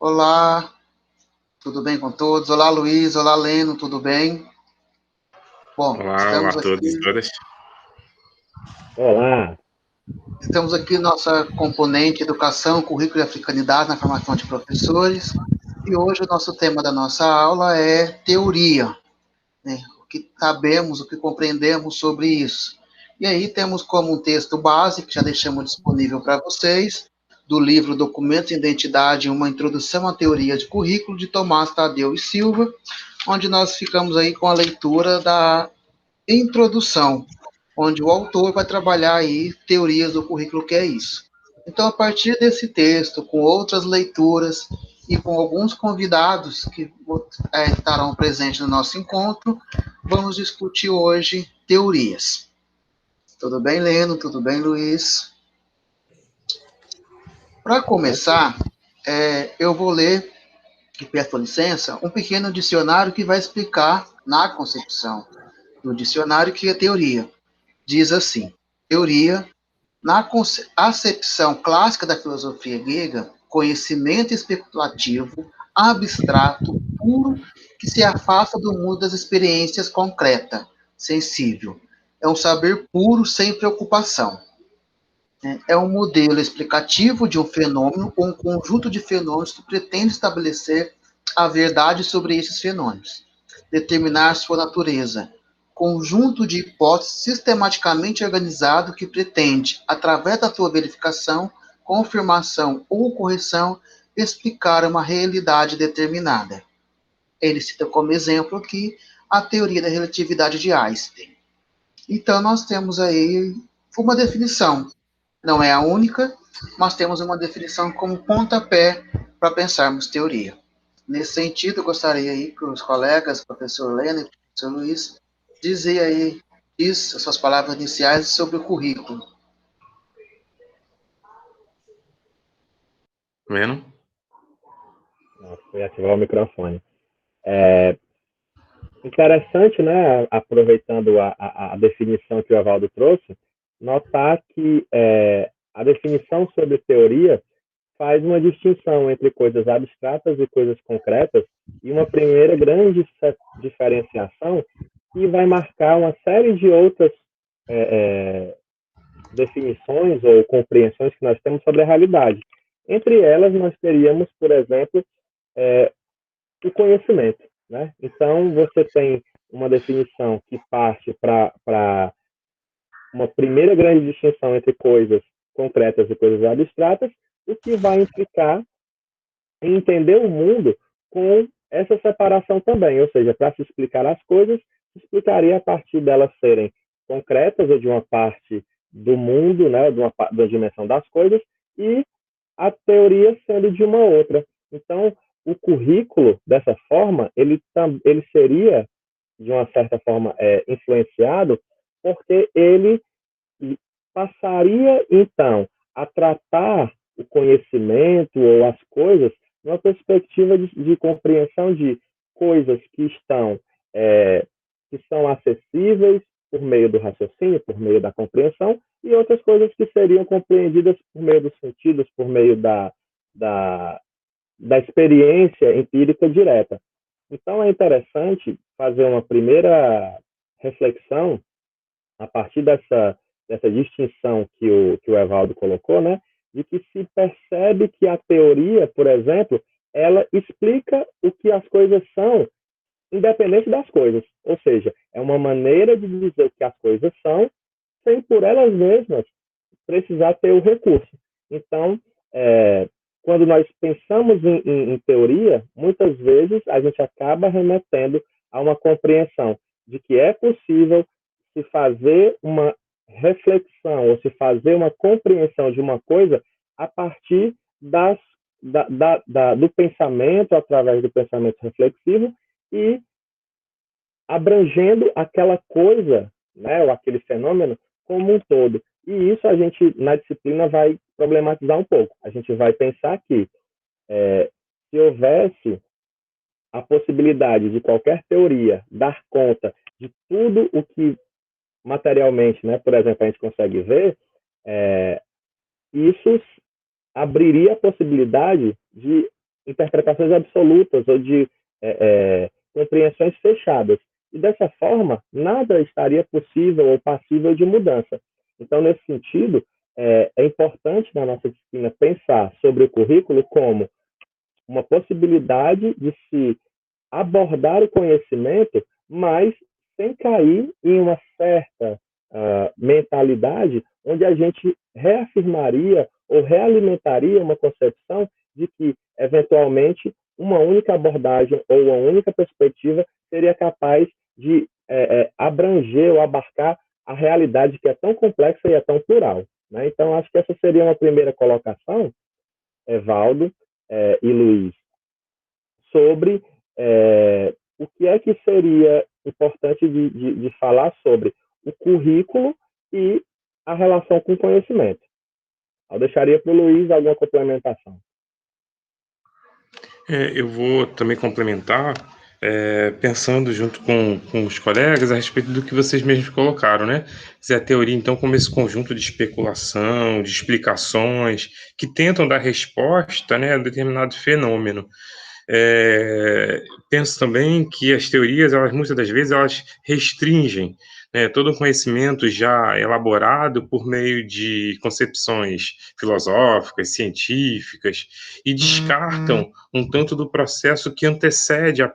Olá, tudo bem com todos? Olá, Luiz. Olá, Leno, tudo bem? Bom, Olá, olá a todos e todas. Olá, estamos aqui nossa componente Educação, Currículo e Africanidade na formação de professores. E hoje o nosso tema da nossa aula é teoria, né? O que sabemos, o que compreendemos sobre isso. E aí temos como um texto base, que já deixamos disponível para vocês, do livro Documentos e Identidade, uma introdução à teoria de currículo, de Tomás Tadeu e Silva, onde nós ficamos aí com a leitura da introdução, onde o autor vai trabalhar aí teorias do currículo, que é isso. Então, a partir desse texto, com outras leituras e com alguns convidados que estarão presentes no nosso encontro, vamos discutir hoje teorias. Tudo bem, Leno? Tudo bem, Luiz? Para começar, eu vou ler, e peço licença, um pequeno dicionário que vai explicar, na concepção do dicionário, que é teoria. Diz assim: teoria, na acepção clássica da filosofia grega, conhecimento especulativo, abstrato, puro, que se afasta do mundo das experiências concreta, sensível. É um saber puro, sem preocupação. É um modelo explicativo de um fenômeno ou um conjunto de fenômenos que pretende estabelecer a verdade sobre esses fenômenos, determinar sua natureza, conjunto de hipóteses sistematicamente organizado que pretende, através da sua verificação, confirmação ou correção, explicar uma realidade determinada. Ele cita como exemplo aqui a teoria da relatividade de Einstein. Então, nós temos aí uma definição. Não é a única, mas temos uma definição como pontapé para pensarmos teoria. Nesse sentido, eu gostaria aí que os colegas, professor Lena e professor Luiz, dizer aí isso, as suas palavras iniciais sobre o currículo. Vendo? fui ativar o microfone. Interessante, né, aproveitando a definição que o Evaldo trouxe, notar que a definição sobre teoria faz uma distinção entre coisas abstratas e coisas concretas, e uma primeira grande diferenciação que vai marcar uma série de outras definições ou compreensões que nós temos sobre a realidade. Entre elas, nós teríamos, por exemplo, o conhecimento. Né? Então, você tem uma definição que parte para uma primeira grande distinção entre coisas concretas e coisas abstratas, o que vai implicar em entender o mundo com essa separação também, ou seja, para se explicar as coisas, se explicaria a partir delas serem concretas ou de uma parte do mundo, né, de uma dimensão das coisas, e a teoria sendo de uma outra. Então, o currículo, dessa forma, ele seria, de uma certa forma, influenciado, porque ele passaria, então, a tratar o conhecimento ou as coisas numa perspectiva de compreensão de coisas que são acessíveis por meio do raciocínio, por meio da compreensão, e outras coisas que seriam compreendidas por meio dos sentidos, por meio da, da experiência empírica direta. Então, é interessante fazer uma primeira reflexão a partir dessa distinção que o Evaldo colocou, né, de que se percebe que a teoria, por exemplo, ela explica o que as coisas são, independente das coisas. Ou seja, é uma maneira de dizer o que as coisas são, sem por elas mesmas precisar ter o recurso. Então, quando nós pensamos em teoria, muitas vezes a gente acaba remetendo a uma compreensão de que é possível se fazer uma reflexão ou se fazer uma compreensão de uma coisa a partir do pensamento, através do pensamento reflexivo e abrangendo aquela coisa, né, ou aquele fenômeno como um todo. E isso a gente, na disciplina, vai problematizar um pouco. A gente vai pensar que se houvesse a possibilidade de qualquer teoria dar conta de tudo o que materialmente, né, por exemplo, a gente consegue ver, isso abriria a possibilidade de interpretações absolutas ou de compreensões fechadas. E dessa forma, nada estaria possível ou passível de mudança. Então, nesse sentido, é importante na nossa disciplina pensar sobre o currículo como uma possibilidade de se abordar o conhecimento, mas sem cair em uma certa mentalidade onde a gente reafirmaria ou realimentaria uma concepção de que, eventualmente, uma única abordagem ou uma única perspectiva seria capaz de abranger ou abarcar a realidade que é tão complexa e é tão plural. Né? Então, acho que essa seria uma primeira colocação, Evaldo e Luiz, sobre o que é que seria importante de falar sobre o currículo e a relação com o conhecimento. Eu deixaria para o Luiz alguma complementação. Eu vou também complementar, pensando junto com os colegas a respeito do que vocês mesmos colocaram, né? A teoria, então, como esse conjunto de especulação, de explicações, que tentam dar resposta, né, a determinado fenômeno. Penso também que as teorias, elas muitas das vezes, elas restringem, né, todo o conhecimento já elaborado por meio de concepções filosóficas, científicas, e descartam um tanto do processo que antecede o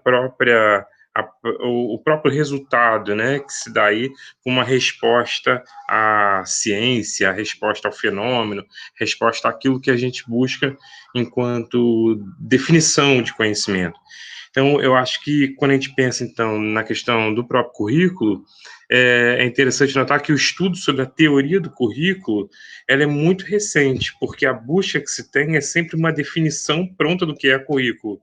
próprio resultado, né, que se dá aí uma resposta à ciência, a resposta ao fenômeno, resposta àquilo que a gente busca enquanto definição de conhecimento. Então, eu acho que quando a gente pensa, então, na questão do próprio currículo, é interessante notar que o estudo sobre a teoria do currículo, ela é muito recente, porque a busca que se tem é sempre uma definição pronta do que é currículo.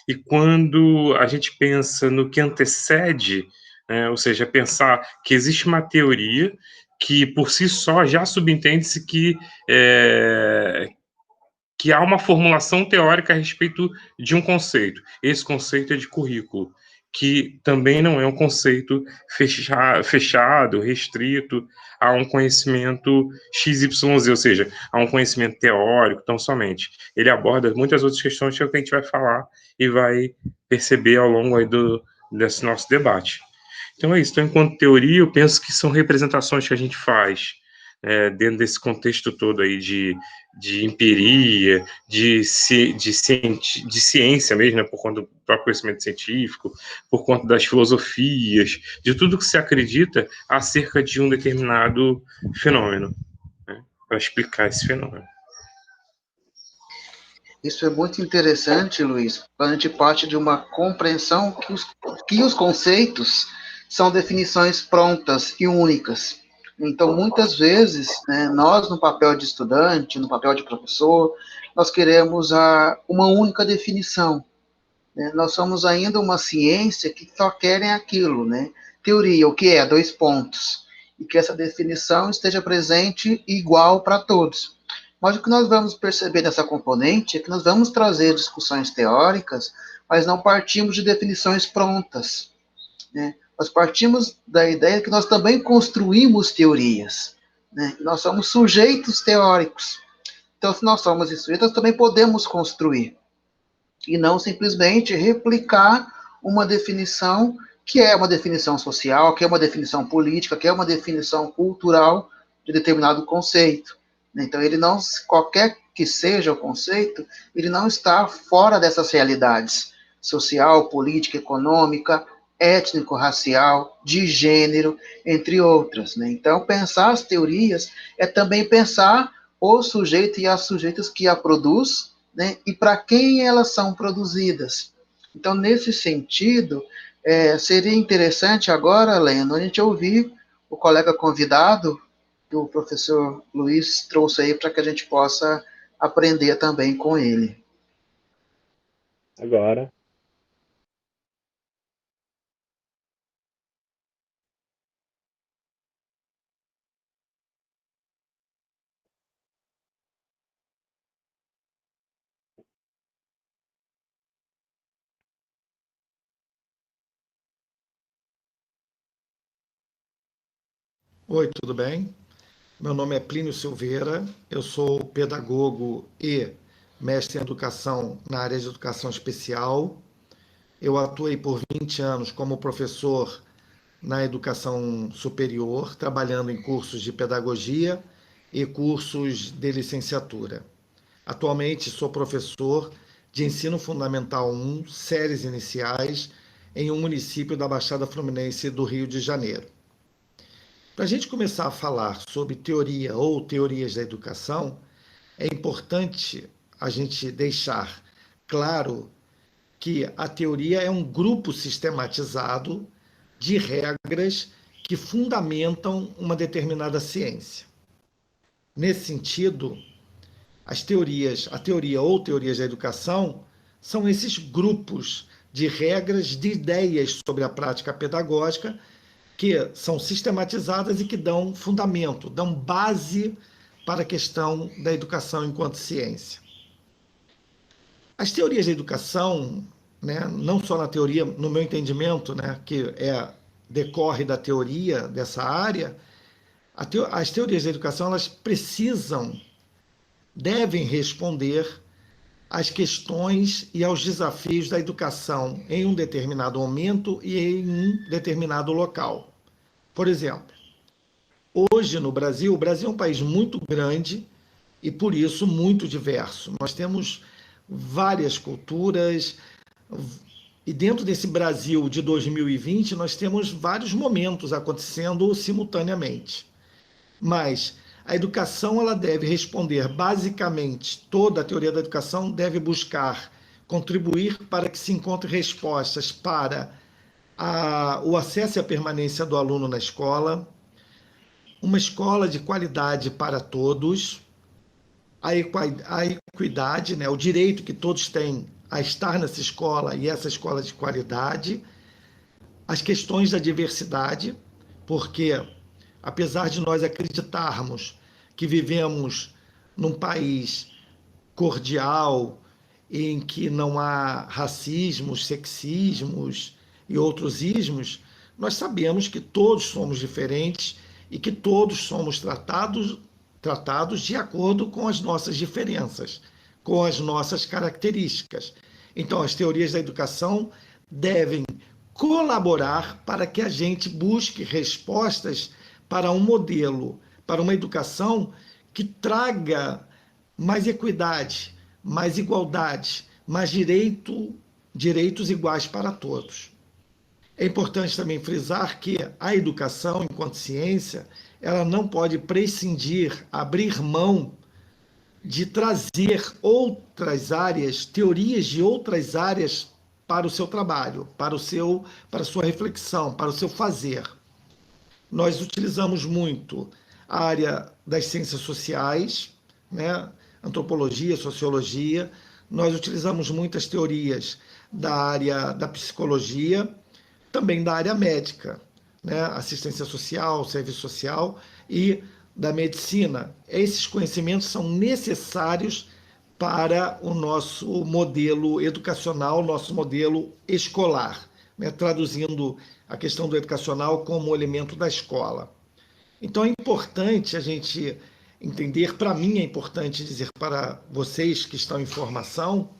E quando a gente pensa no que antecede, né, ou seja, pensar que existe uma teoria que, por si só, já subentende-se que há uma formulação teórica a respeito de um conceito. Esse conceito é de currículo, que também não é um conceito fechado, restrito a um conhecimento XYZ, ou seja, a um conhecimento teórico tão somente. Ele aborda muitas outras questões que a gente vai falar e vai perceber ao longo aí desse nosso debate. Então é isso. Então, enquanto teoria, eu penso que são representações que a gente faz dentro desse contexto todo aí de empiria, de ciência mesmo, né, por conta do próprio conhecimento científico, por conta das filosofias, de tudo que se acredita acerca de um determinado fenômeno, né, para explicar esse fenômeno. Isso é muito interessante, Luiz, quando a gente parte de uma compreensão que os conceitos são definições prontas e únicas. Então, muitas vezes, né, nós, no papel de estudante, no papel de professor, nós queremos uma única definição. Né? Nós somos ainda uma ciência que só querem aquilo, né? Teoria, o que é? Dois pontos. E que essa definição esteja presente igual para todos. Mas o que nós vamos perceber nessa componente é que nós vamos trazer discussões teóricas, mas não partimos de definições prontas. Né? Nós partimos da ideia que nós também construímos teorias. Né? Nós somos sujeitos teóricos. Então, se nós somos sujeitos, nós também podemos construir. E não simplesmente replicar uma definição que é uma definição social, que é uma definição política, que é uma definição cultural de determinado conceito. Então, ele não, qualquer que seja o conceito, ele não está fora dessas realidades social, política, econômica, étnico-racial, de gênero, entre outras. Né? Então, pensar as teorias é também pensar o sujeito e as sujeitas que a produz, né, e para quem elas são produzidas. Então, nesse sentido, seria interessante agora, Leno, a gente ouvir o colega convidado, que o professor Luiz trouxe aí, para que a gente possa aprender também com ele. Agora. Oi, tudo bem? Meu nome é Plínio Silveira, eu sou pedagogo e mestre em educação na área de educação especial. Eu atuei por 20 anos como professor na educação superior, trabalhando em cursos de pedagogia e cursos de licenciatura. Atualmente sou professor de ensino fundamental 1, séries iniciais, em um município da Baixada Fluminense do Rio de Janeiro. Para a gente começar a falar sobre teoria ou teorias da educação, é importante a gente deixar claro que a teoria é um grupo sistematizado de regras que fundamentam uma determinada ciência. Nesse sentido, a teoria ou teorias da educação são esses grupos de regras, de ideias sobre a prática pedagógica que são sistematizadas e que dão fundamento, dão base para a questão da educação enquanto ciência. As teorias da educação, né, não só na teoria, no meu entendimento, né, que decorre da teoria dessa área, as teorias da educação elas devem responder às questões e aos desafios da educação em um determinado momento e em um determinado local. Por exemplo, hoje no Brasil, o Brasil é um país muito grande e, por isso, muito diverso. Nós temos várias culturas e dentro desse Brasil de 2020 nós temos vários momentos acontecendo simultaneamente. Mas a educação ela deve responder basicamente, toda a teoria da educação deve buscar contribuir para que se encontrem respostas para o acesso e a permanência do aluno na escola, uma escola de qualidade para todos, a equidade, né, o direito que todos têm a estar nessa escola e essa escola de qualidade, as questões da diversidade, porque apesar de nós acreditarmos que vivemos num país cordial, em que não há racismos, sexismos e outros ismos, nós sabemos que todos somos diferentes e que todos somos tratados de acordo com as nossas diferenças, com as nossas características. Então, as teorias da educação devem colaborar para que a gente busque respostas para um modelo, para uma educação que traga mais equidade, mais igualdade, mais direitos iguais para todos. É importante também frisar que a educação, enquanto ciência, ela não pode prescindir, abrir mão de trazer outras áreas, teorias de outras áreas para o seu trabalho, para a sua reflexão, para o seu fazer. Nós utilizamos muito a área das ciências sociais, né? Antropologia, sociologia, nós utilizamos muitas teorias da área da psicologia, também da área médica, né? Assistência social, serviço social e da medicina. Esses conhecimentos são necessários para o nosso modelo educacional, nosso modelo escolar, né? Traduzindo a questão do educacional como elemento da escola. Então é importante a gente entender, para mim é importante dizer para vocês que estão em formação,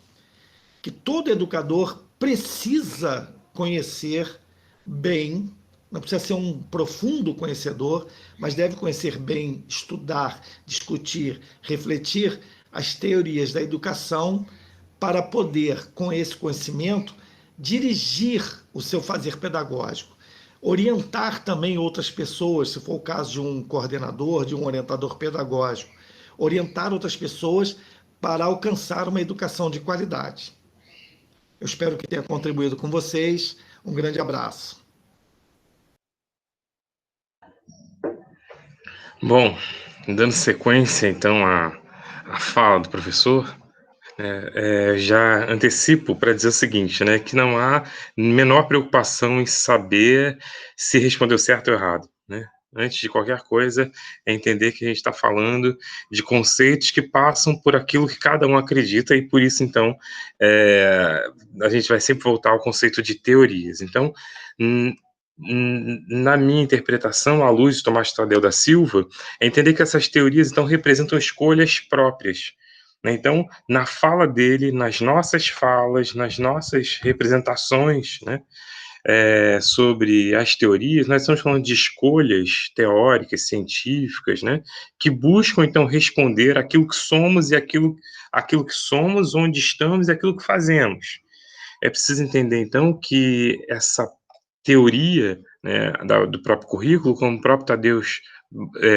que todo educador precisa conhecer bem, não precisa ser um profundo conhecedor, mas deve conhecer bem, estudar, discutir, refletir as teorias da educação para poder, com esse conhecimento, dirigir o seu fazer pedagógico, orientar também outras pessoas, se for o caso de um coordenador, de um orientador pedagógico, orientar outras pessoas para alcançar uma educação de qualidade. Eu espero que tenha contribuído com vocês. Um grande abraço. Bom, dando sequência, então, à fala do professor, já antecipo para dizer o seguinte, né, que não há menor preocupação em saber se respondeu certo ou errado, né? Antes de qualquer coisa, é entender que a gente está falando de conceitos que passam por aquilo que cada um acredita e por isso, então, a gente vai sempre voltar ao conceito de teorias. Então, na minha interpretação, à luz de Tomás Tadeu da Silva, é entender que essas teorias, então, representam escolhas próprias né? Então, na fala dele, nas nossas falas, nas nossas representações, né, sobre as teorias, nós estamos falando de escolhas teóricas, científicas, né, que buscam, então, responder aquilo que somos e aquilo que somos, onde estamos e aquilo que fazemos. É preciso entender, então, que essa teoria, né, do próprio currículo, como o próprio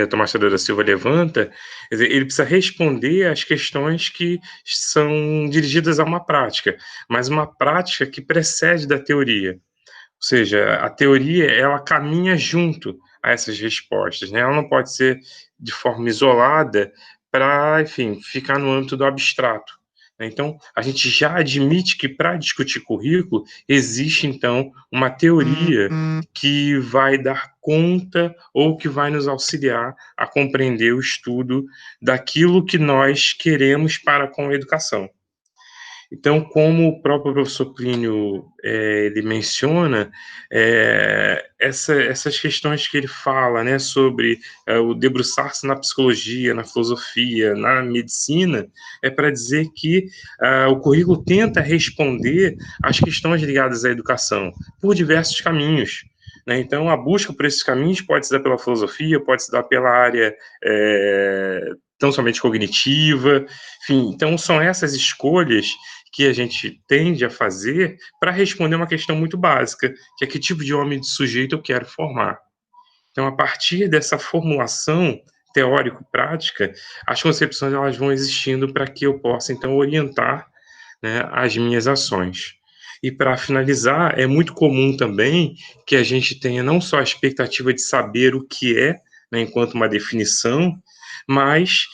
Tomás Tadeu da Silva levanta, quer dizer, ele precisa responder às questões que são dirigidas a uma prática, mas uma prática que precede da teoria. Ou seja, a teoria, ela caminha junto a essas respostas, né? Ela não pode ser de forma isolada para, enfim, ficar no âmbito do abstrato, né? Então, a gente já admite que para discutir currículo existe, então, uma teoria que vai dar conta ou que vai nos auxiliar a compreender o estudo daquilo que nós queremos para com a educação. Então, como o próprio professor Plínio ele menciona, essas questões que ele fala, né, sobre o debruçar-se na psicologia, na filosofia, na medicina, é para dizer que o currículo tenta responder às questões ligadas à educação por diversos caminhos, né? Então, a busca por esses caminhos pode se dar pela filosofia, pode se dar pela área tão somente cognitiva, enfim. Então, são essas escolhas que a gente tende a fazer para responder uma questão muito básica, que é que tipo de homem de sujeito eu quero formar. Então, a partir dessa formulação teórico-prática, as concepções elas vão existindo para que eu possa, então, orientar, né, as minhas ações. E, para finalizar, é muito comum também que a gente tenha não só a expectativa de saber o que é, né, enquanto uma definição, mas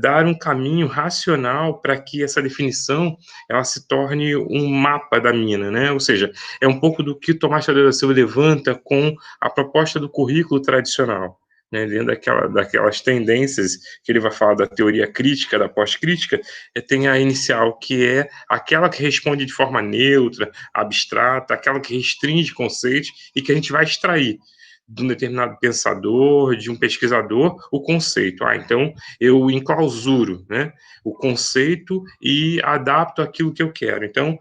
dar um caminho racional para que essa definição ela se torne um mapa da mina, né? Ou seja, é um pouco do que Tomás Tadeu da Silva levanta com a proposta do currículo tradicional, né? Dentro daquelas tendências que ele vai falar da teoria crítica, da pós-crítica, tem a inicial, que é aquela que responde de forma neutra, abstrata, aquela que restringe conceitos e que a gente vai extrair de um determinado pensador, de um pesquisador, o conceito. Então, eu enclausuro, né, o conceito e adapto aquilo que eu quero. Então,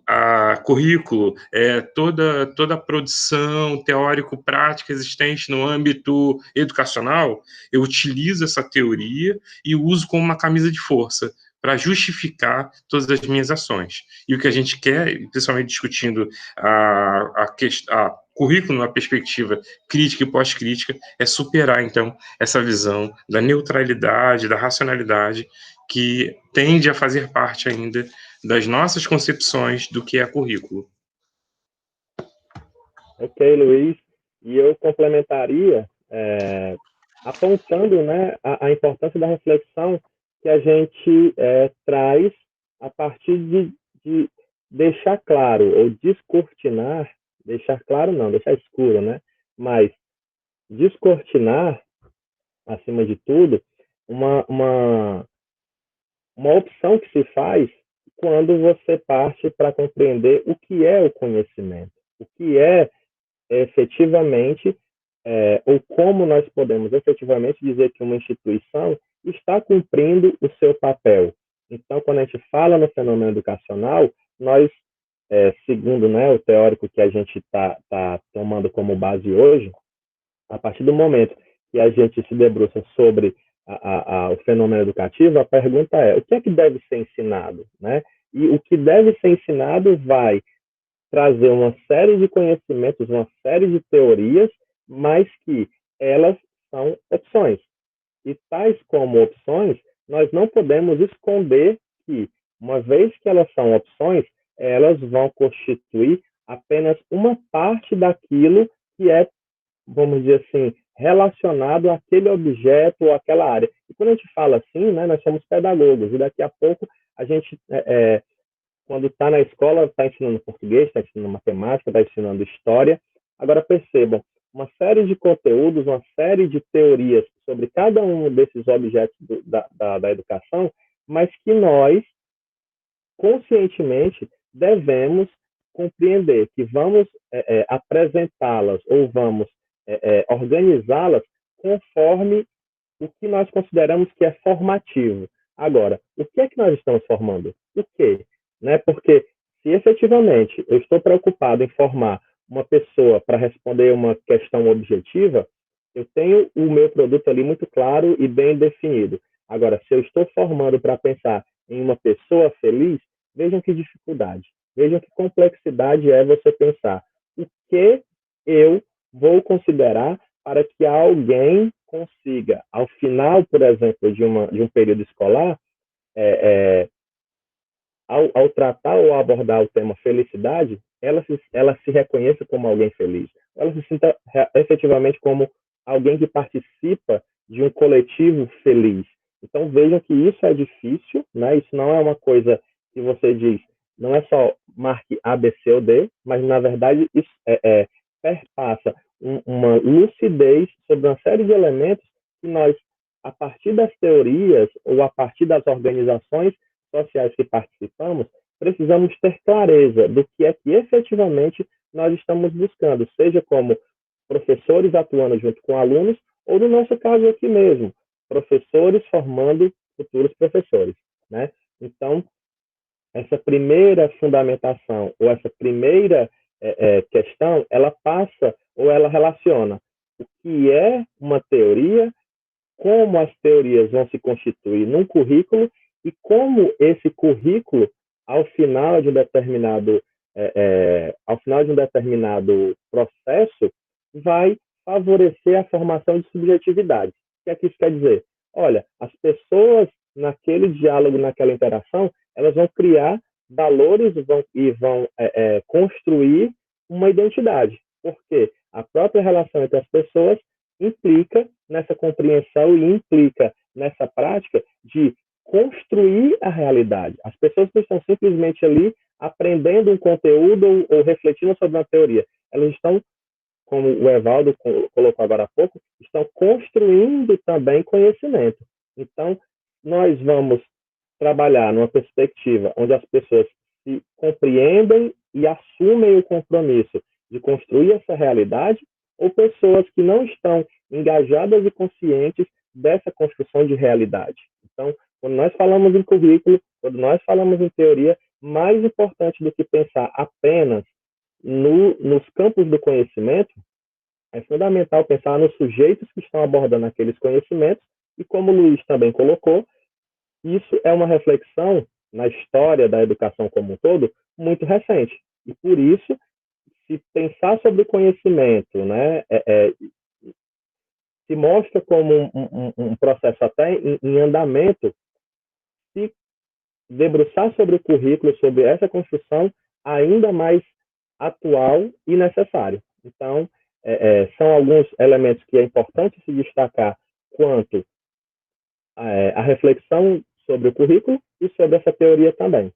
a currículo é toda a produção teórico-prática existente no âmbito educacional, eu utilizo essa teoria e uso como uma camisa de força para justificar todas as minhas ações. E o que a gente quer, principalmente discutindo a currículo na perspectiva crítica e pós-crítica, é superar, então, essa visão da neutralidade, da racionalidade, que tende a fazer parte ainda das nossas concepções do que é currículo. Ok, Luiz. E eu complementaria apontando, né, a importância da reflexão que a gente traz a partir de deixar claro, ou descortinar, deixar claro não, deixar escuro, né? Mas descortinar, acima de tudo, uma opção que se faz quando você parte para compreender o que é o conhecimento, o que é efetivamente, ou como nós podemos efetivamente dizer que uma instituição está cumprindo o seu papel. Então, quando a gente fala no fenômeno educacional, nós, segundo, né, o teórico que a gente está tomando como base hoje, a partir do momento que a gente se debruça sobre o fenômeno educativo, a pergunta é: o que é que deve ser ensinado, né? E o que deve ser ensinado vai trazer uma série de conhecimentos, uma série de teorias, mas que elas são opções. E tais como opções, nós não podemos esconder que, uma vez que elas são opções, elas vão constituir apenas uma parte daquilo que é, vamos dizer assim, relacionado àquele objeto ou àquela área. E quando a gente fala assim, né, nós somos pedagogos, e daqui a pouco a gente, quando está na escola, está ensinando português, está ensinando matemática, está ensinando história. Agora percebam, uma série de conteúdos, uma série de teorias sobre cada um desses objetos da educação, mas que nós, conscientemente, devemos compreender que vamos apresentá-las ou vamos organizá-las conforme o que nós consideramos que é formativo. Agora, o que é que nós estamos formando? O quê? Né? Porque se efetivamente eu estou preocupado em formar uma pessoa para responder uma questão objetiva, eu tenho o meu produto ali muito claro e bem definido. Agora, se eu estou formando para pensar em uma pessoa feliz, vejam que dificuldade, vejam que complexidade é você pensar o que eu vou considerar para que alguém consiga, ao final, por exemplo, de um período escolar, ao tratar ou abordar o tema felicidade, ela se reconheça como alguém feliz. Ela se sinta efetivamente como alguém que participa de um coletivo feliz. Então, vejam que isso é difícil, né? Isso não é uma coisa que você diz, não é só marque A, B, C ou D, mas, na verdade, isso perpassa uma lucidez sobre uma série de elementos que nós, a partir das teorias ou a partir das organizações sociais que participamos, precisamos ter clareza do que é que efetivamente nós estamos buscando, seja como professores atuando junto com alunos, ou no nosso caso aqui mesmo, professores formando futuros professores, né? Então, essa primeira fundamentação, ou essa primeira questão, ela passa, ou ela relaciona o que é uma teoria, como as teorias vão se constituir num currículo e como esse currículo, ao final de um determinado, processo, vai favorecer a formação de subjetividade. O que é que isso quer dizer? Olha, as pessoas naquele diálogo, naquela interação, elas vão criar valores e vão construir uma identidade. Porque a própria relação entre as pessoas implica nessa compreensão e implica nessa prática de construir a realidade. As pessoas não estão simplesmente ali aprendendo um conteúdo ou refletindo sobre uma teoria. Elas estão, como o Evaldo colocou agora há pouco, estão construindo também conhecimento. Então, nós vamos trabalhar numa perspectiva onde as pessoas se compreendem e assumem o compromisso de construir essa realidade, ou pessoas que não estão engajadas e conscientes dessa construção de realidade. Então, quando nós falamos em currículo, quando nós falamos em teoria, mais importante do que pensar apenas nos campos do conhecimento, é fundamental pensar nos sujeitos que estão abordando aqueles conhecimentos, e como o Luiz também colocou, isso é uma reflexão na história da educação como um todo, muito recente. E por isso, se pensar sobre conhecimento, né, se mostra como um processo até em andamento, se debruçar sobre o currículo, sobre essa construção, ainda mais atual e necessário. Então, são alguns elementos que é importante se destacar quanto a reflexão sobre o currículo e sobre essa teoria também.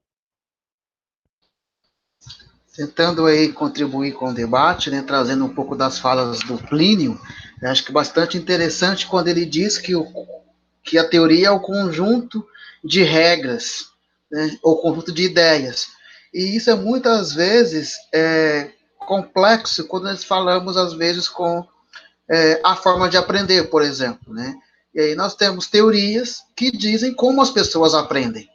Tentando aí contribuir com o debate, né, trazendo um pouco das falas do Plínio, eu acho que é bastante interessante quando ele diz que a teoria é o conjunto de regras, né, ou conjunto de ideias. E isso é muitas vezes complexo quando nós falamos, às vezes, com a forma de aprender, por exemplo, né? E aí nós temos teorias que dizem como as pessoas aprendem.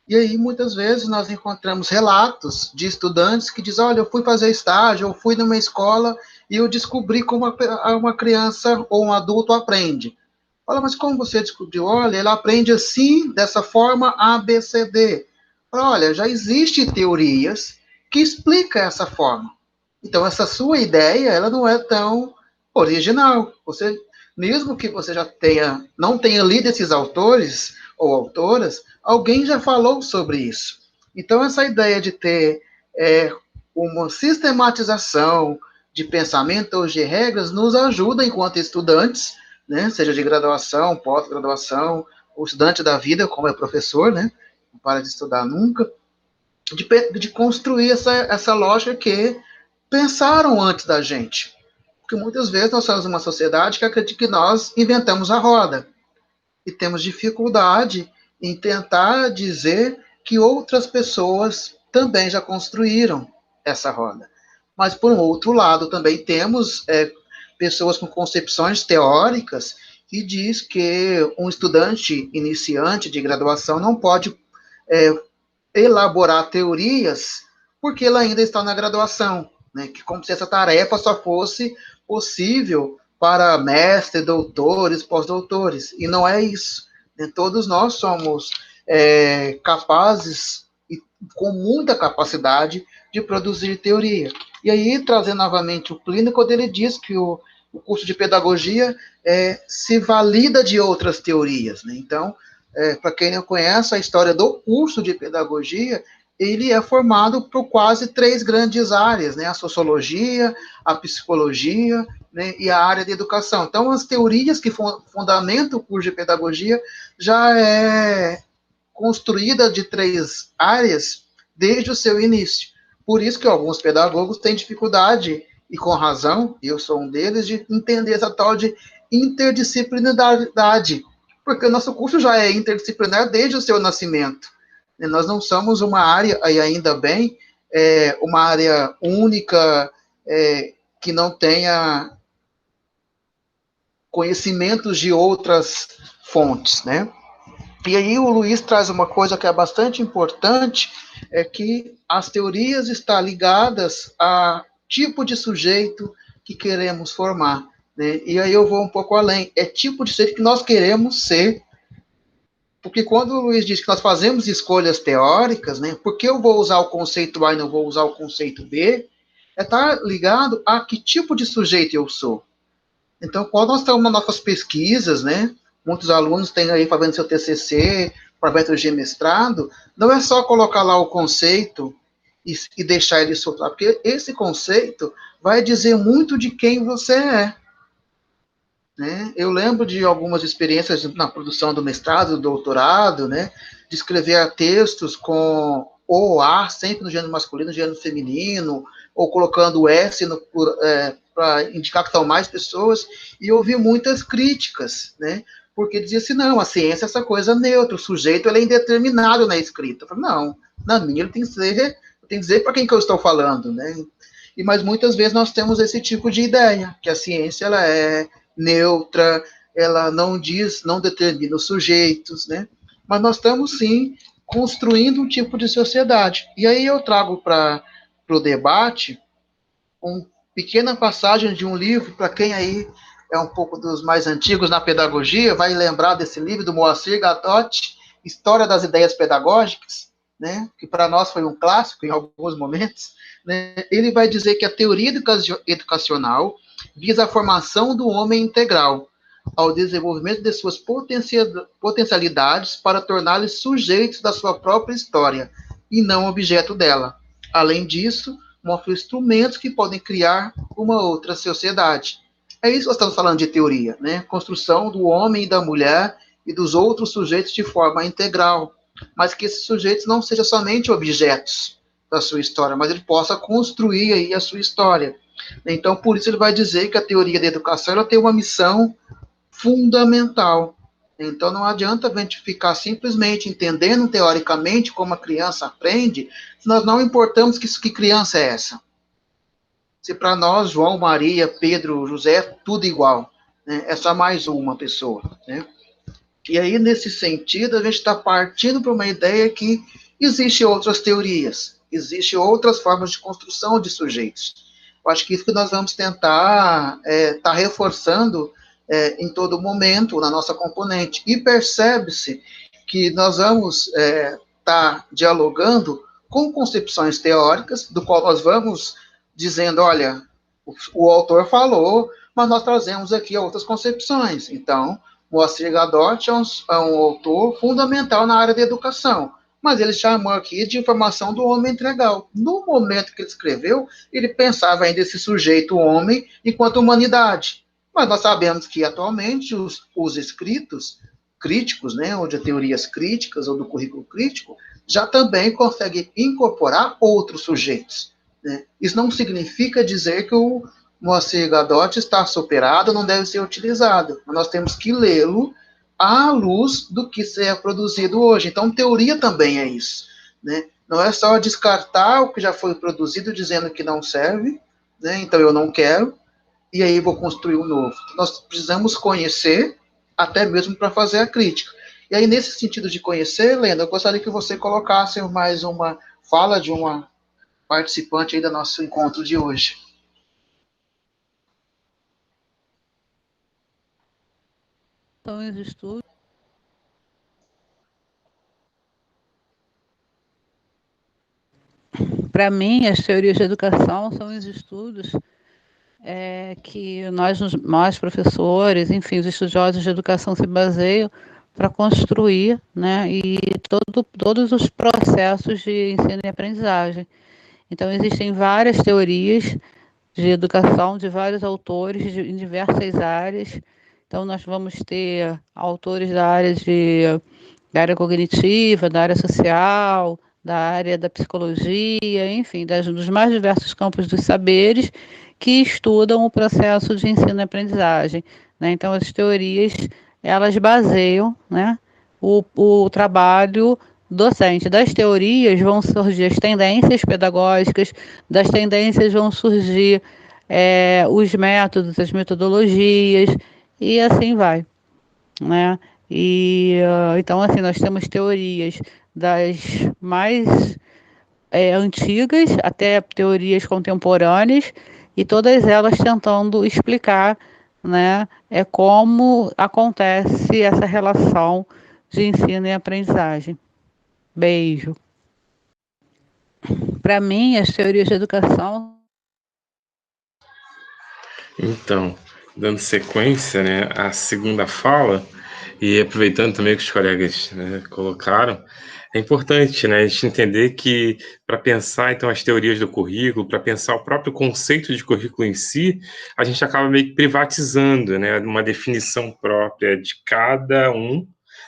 E aí, muitas vezes, nós encontramos relatos de estudantes que dizem, olha, eu fui fazer estágio, eu fui numa escola e eu descobri como uma criança ou um adulto aprende. Fala, mas como você descobriu? Olha, ele aprende assim, dessa forma, A, B, C, D. Fala, olha, já existem teorias que explicam essa forma. Então, essa sua ideia, ela não é tão original. Você, mesmo que você já não tenha lido esses autores ou autoras, alguém já falou sobre isso. Então, essa ideia de ter uma sistematização de pensamento ou de regras nos ajuda, enquanto estudantes, né, seja de graduação, pós-graduação, ou estudante da vida, como é professor, né, não para de estudar nunca, de construir essa lógica que pensaram antes da gente. Porque muitas vezes nós somos uma sociedade que acredita que nós inventamos a roda e temos dificuldade em tentar dizer que outras pessoas também já construíram essa roda. Mas, por um outro lado, também temos pessoas com concepções teóricas que diz que um estudante iniciante de graduação não pode elaborar teorias porque ele ainda está na graduação, né? Que como se essa tarefa só fosse possível para mestres, doutores, pós-doutores, e não é isso, né? Todos nós somos capazes e com muita capacidade de produzir teoria. E aí, trazendo novamente o Plínio, quando ele diz que o curso de pedagogia se valida de outras teorias, né? Então, para quem não conhece a história do curso de pedagogia, ele é formado por quase 3 grandes áreas, né? A sociologia, a psicologia, né? E a área de educação. Então, as teorias que fundamentam o curso de pedagogia já é construída de 3 áreas desde o seu início. Por isso que alguns pedagogos têm dificuldade, e com razão, eu sou um deles, de entender essa tal de interdisciplinaridade, porque o nosso curso já é interdisciplinar desde o seu nascimento. Nós não somos uma área, e ainda bem, uma área única, que não tenha conhecimentos de outras fontes, né? E aí o Luiz traz uma coisa que é bastante importante, é que as teorias estão ligadas a tipo de sujeito que queremos formar, né? E aí eu vou um pouco além, é tipo de sujeito que nós queremos ser, porque quando o Luiz diz que nós fazemos escolhas teóricas, né, por que eu vou usar o conceito A e não vou usar o conceito B, tá ligado a que tipo de sujeito eu sou. Então, quando nós estamos nas nossas pesquisas, né, muitos alunos têm aí fazendo seu TCC, projeto de mestrado, não é só colocar lá o conceito e deixar ele soltar, porque esse conceito vai dizer muito de quem você é. Né? Eu lembro de algumas experiências na produção do mestrado, do doutorado, né, de escrever textos com o A sempre no gênero masculino, no gênero feminino, ou colocando o S para indicar que estão mais pessoas, e ouvi muitas críticas, né, porque dizia assim, não, a ciência é essa coisa neutra, o sujeito ele é indeterminado na escrita. Eu falei, não, na minha ele tem que dizer para quem que eu estou falando, né? Mas muitas vezes nós temos esse tipo de ideia, que a ciência ela é neutra, ela não diz, não determina os sujeitos, né? Mas nós estamos, sim, construindo um tipo de sociedade. E aí eu trago para o debate uma pequena passagem de um livro, para quem aí é um pouco dos mais antigos na pedagogia, vai lembrar desse livro do Moacir Gadotti, História das Ideias Pedagógicas, né? Que para nós foi um clássico em alguns momentos, né? Ele vai dizer que a teoria educacional visa a formação do homem integral, ao desenvolvimento de suas potencialidades para torná-los sujeitos da sua própria história e não objeto dela. Além disso, mostra instrumentos que podem criar uma outra sociedade. É isso que nós estamos falando de teoria, né? Construção do homem e da mulher e dos outros sujeitos de forma integral, mas que esses sujeitos não sejam somente objetos da sua história, mas ele possa construir aí a sua história. Então, por isso ele vai dizer que a teoria da educação ela tem uma missão fundamental. Então, não adianta a gente ficar simplesmente entendendo teoricamente como a criança aprende, se nós não importamos que criança é essa. Se para nós, João, Maria, Pedro, José, é tudo igual. Né? É só mais uma pessoa. Né? E aí, nesse sentido, a gente está partindo para uma ideia que existem outras teorias, existem outras formas de construção de sujeitos. Eu acho que isso que nós vamos tentar tá reforçando em todo momento na nossa componente. E percebe-se que nós vamos tá dialogando com concepções teóricas, do qual nós vamos dizendo, olha, o autor falou, mas nós trazemos aqui outras concepções. Então, Moacir Gadotti é um autor fundamental na área de educação, mas ele chamou aqui de informação do homem integral. No momento que ele escreveu, ele pensava ainda esse sujeito homem enquanto humanidade. Mas nós sabemos que, atualmente, os escritos críticos, né, ou de teorias críticas, ou do currículo crítico, já também conseguem incorporar outros sujeitos. Né? Isso não significa dizer que o Moacir Gadotti está superado, não deve ser utilizado. Nós temos que lê-lo à luz do que é produzido hoje. Então, teoria também é isso. Né? Não é só descartar o que já foi produzido dizendo que não serve, né? Então eu não quero, e aí vou construir um novo. Nós precisamos conhecer até mesmo para fazer a crítica. E aí, nesse sentido de conhecer, Helena, eu gostaria que você colocasse mais uma fala de uma participante aí do nosso encontro de hoje. São os estudos. Para mim, as teorias de educação são os estudos que nós, professores, enfim, os estudiosos de educação se baseiam para construir, né, e todos os processos de ensino e aprendizagem. Então, existem várias teorias de educação de vários autores em diversas áreas. Então, nós vamos ter autores da área cognitiva, da área social, da área da psicologia, enfim, dos mais diversos campos dos saberes que estudam o processo de ensino e aprendizagem, né? Então, as teorias, elas baseiam, né, o trabalho docente. Das teorias vão surgir as tendências pedagógicas, das tendências vão surgir os métodos, as metodologias, e assim vai, né? Então, assim, nós temos teorias das mais antigas até teorias contemporâneas, e todas elas tentando explicar, né, como acontece essa relação de ensino e aprendizagem. Beijo. Para mim, as teorias de educação... Então, dando sequência, né, à segunda fala, e aproveitando também o que os colegas, né, colocaram, é importante, né, a gente entender que para pensar, então, as teorias do currículo, para pensar o próprio conceito de currículo em si, a gente acaba meio que privatizando, né, uma definição própria de cada um,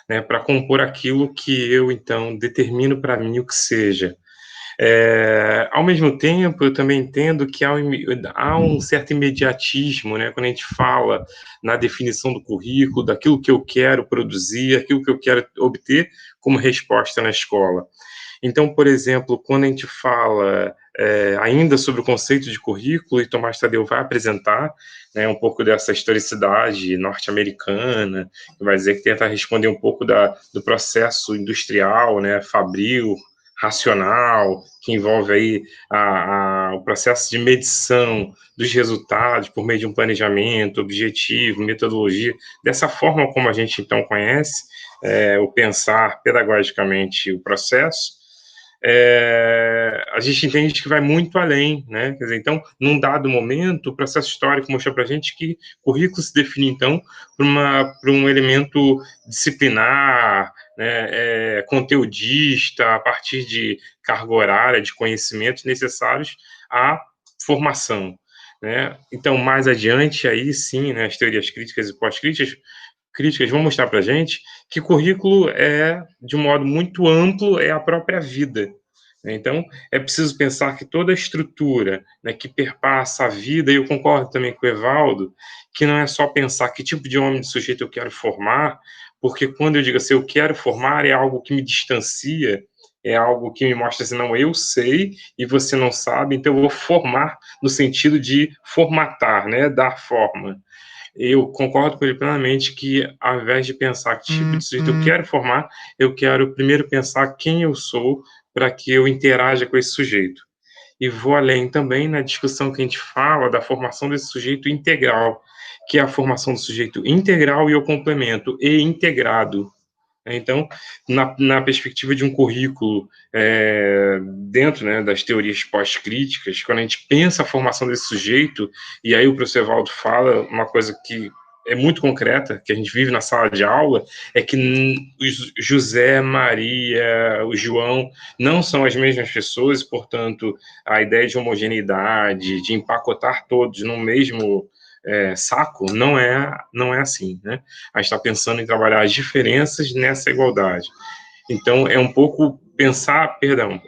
né, para compor aquilo que eu, então, determino para mim o que seja. Ao mesmo tempo, eu também entendo que há um certo imediatismo, né, quando a gente fala na definição do currículo, daquilo que eu quero produzir, aquilo que eu quero obter como resposta na escola. Então, por exemplo, quando a gente fala ainda sobre o conceito de currículo, e Tomás Tadeu vai apresentar, né, um pouco dessa historicidade norte-americana, que vai dizer que tenta responder um pouco do processo industrial, né, fabril, racional, que envolve aí o processo de medição dos resultados por meio de um planejamento objetivo, metodologia, dessa forma como a gente então conhece o pensar pedagogicamente o processo. A gente entende que vai muito além, né? Quer dizer, então, num dado momento, o processo histórico mostrou para a gente que currículo se define, então, por um elemento disciplinar, né, conteudista, a partir de carga horária, de conhecimentos necessários à formação, né? Então, mais adiante, aí sim, né, as teorias críticas e pós-críticas vão mostrar para a gente que currículo de um modo muito amplo, a própria vida. Então, é preciso pensar que toda a estrutura, né, que perpassa a vida, e eu concordo também com o Evaldo, que não é só pensar que tipo de homem de sujeito eu quero formar, porque quando eu digo assim, eu quero formar, é algo que me distancia, é algo que me mostra assim, não, eu sei e você não sabe, então eu vou formar no sentido de formatar, né, dar forma. Eu concordo com ele plenamente que, ao invés de pensar que tipo de sujeito eu quero formar, eu quero primeiro pensar quem eu sou para que eu interaja com esse sujeito. E vou além também na discussão que a gente fala da formação desse sujeito integral, que é a formação do sujeito integral e o complemento, e integrado. Então, na perspectiva de um currículo dentro, né, das teorias pós-críticas, quando a gente pensa a formação desse sujeito, e aí o professor Evaldo fala uma coisa que é muito concreta, que a gente vive na sala de aula, é que o José, Maria, o João não são as mesmas pessoas, portanto, a ideia de homogeneidade, de empacotar todos no mesmo saco, não é assim, né? A gente está pensando em trabalhar as diferenças nessa igualdade. Então, é um pouco pensar,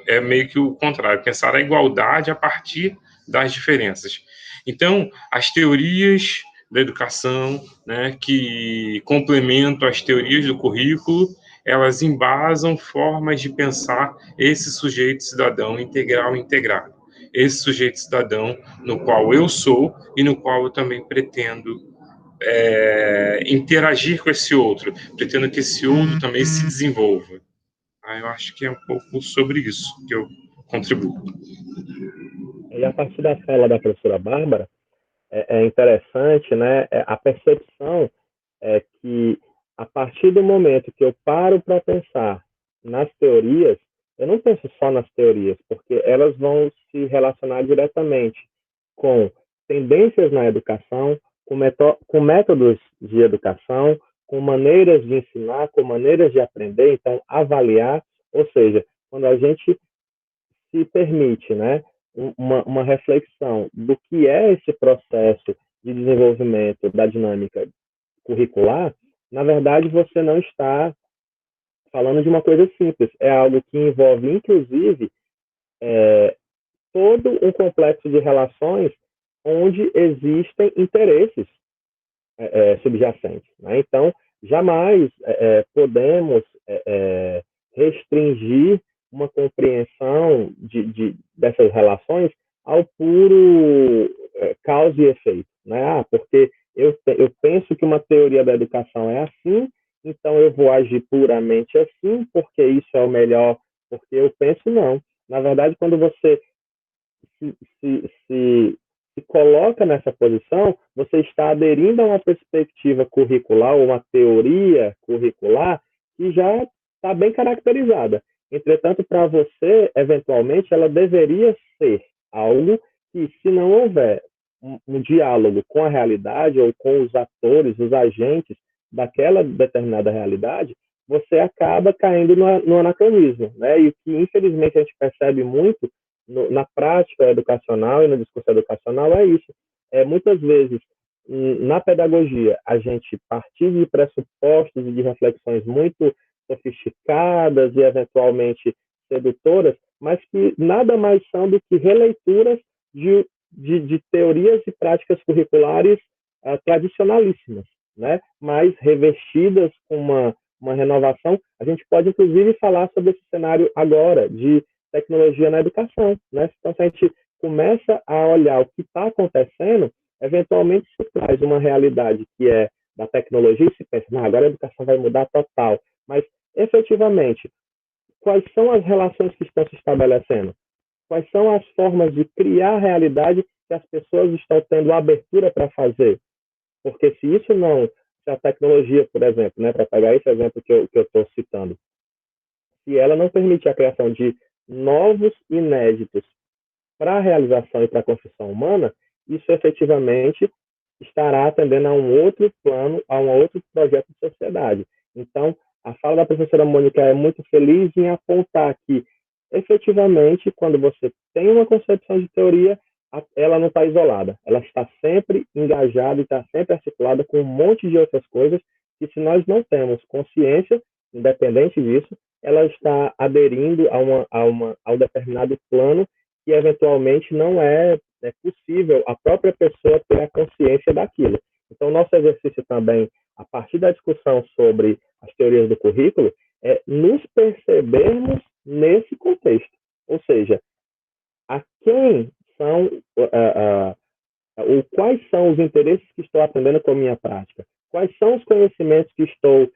é meio que o contrário, pensar a igualdade a partir das diferenças. Então, as teorias da educação, né, que complementam as teorias do currículo, elas embasam formas de pensar esse sujeito cidadão integral e integrado. Esse sujeito cidadão no qual eu sou e no qual eu também pretendo interagir com esse outro, pretendo que esse outro também se desenvolva. Eu acho que é um pouco sobre isso que eu contribuo. E a partir da fala da professora Bárbara, é interessante, né, a percepção é que a partir do momento que eu paro para pensar nas teorias, eu não penso só nas teorias, porque elas vão se relacionar diretamente com tendências na educação, com métodos de educação, com maneiras de ensinar, com maneiras de aprender, então avaliar, ou seja, quando a gente se permite, né, uma reflexão do que é esse processo de desenvolvimento da dinâmica curricular, na verdade você não está falando de uma coisa simples, é algo que envolve, inclusive, todo um complexo de relações onde existem interesses subjacentes. Né? Então, jamais podemos restringir uma compreensão dessas relações ao puro causa e efeito. Né? Porque eu penso que uma teoria da educação é assim, então eu vou agir puramente assim, porque isso é o melhor, porque eu penso não. Na verdade, quando você se coloca nessa posição, você está aderindo a uma perspectiva curricular, ou uma teoria curricular, que já está bem caracterizada. Entretanto, para você, eventualmente, ela deveria ser algo que, se não houver um diálogo com a realidade, ou com os atores, os agentes daquela determinada realidade, você acaba caindo no anacronismo. Né? E o que, infelizmente, a gente percebe muito na prática educacional e no discurso educacional é isso. Muitas vezes, na pedagogia, a gente partir de pressupostos e de reflexões muito sofisticadas e eventualmente sedutoras, mas que nada mais são do que releituras de teorias e práticas curriculares tradicionalíssimas, né? Mas revestidas com uma renovação. A gente pode, inclusive, falar sobre esse cenário agora de tecnologia na educação. Né? Então, se a gente começa a olhar o que está acontecendo, eventualmente se traz uma realidade que é da tecnologia e se pensa, agora a educação vai mudar total. Mas, efetivamente, quais são as relações que estão se estabelecendo? Quais são as formas de criar a realidade que as pessoas estão tendo abertura para fazer? Porque se isso não, se a tecnologia, por exemplo, né, para pegar esse exemplo que eu estou citando, se ela não permite a criação de novos inéditos para a realização e para a construção humana, isso efetivamente estará atendendo a um outro plano, a um outro projeto de sociedade. Então, a fala da professora Mônica é muito feliz em apontar que, efetivamente, quando você tem uma concepção de teoria, ela não está isolada, ela está sempre engajada e está sempre articulada com um monte de outras coisas que, se nós não temos consciência, independente disso, ela está aderindo a um determinado plano que, eventualmente, não é possível a própria pessoa ter a consciência daquilo. Então, nosso exercício também, a partir da discussão sobre as teorias do currículo, é nos percebermos nesse contexto. Ou seja, a quem são, quais são os interesses que estou atendendo com a minha prática? Quais são os conhecimentos que estou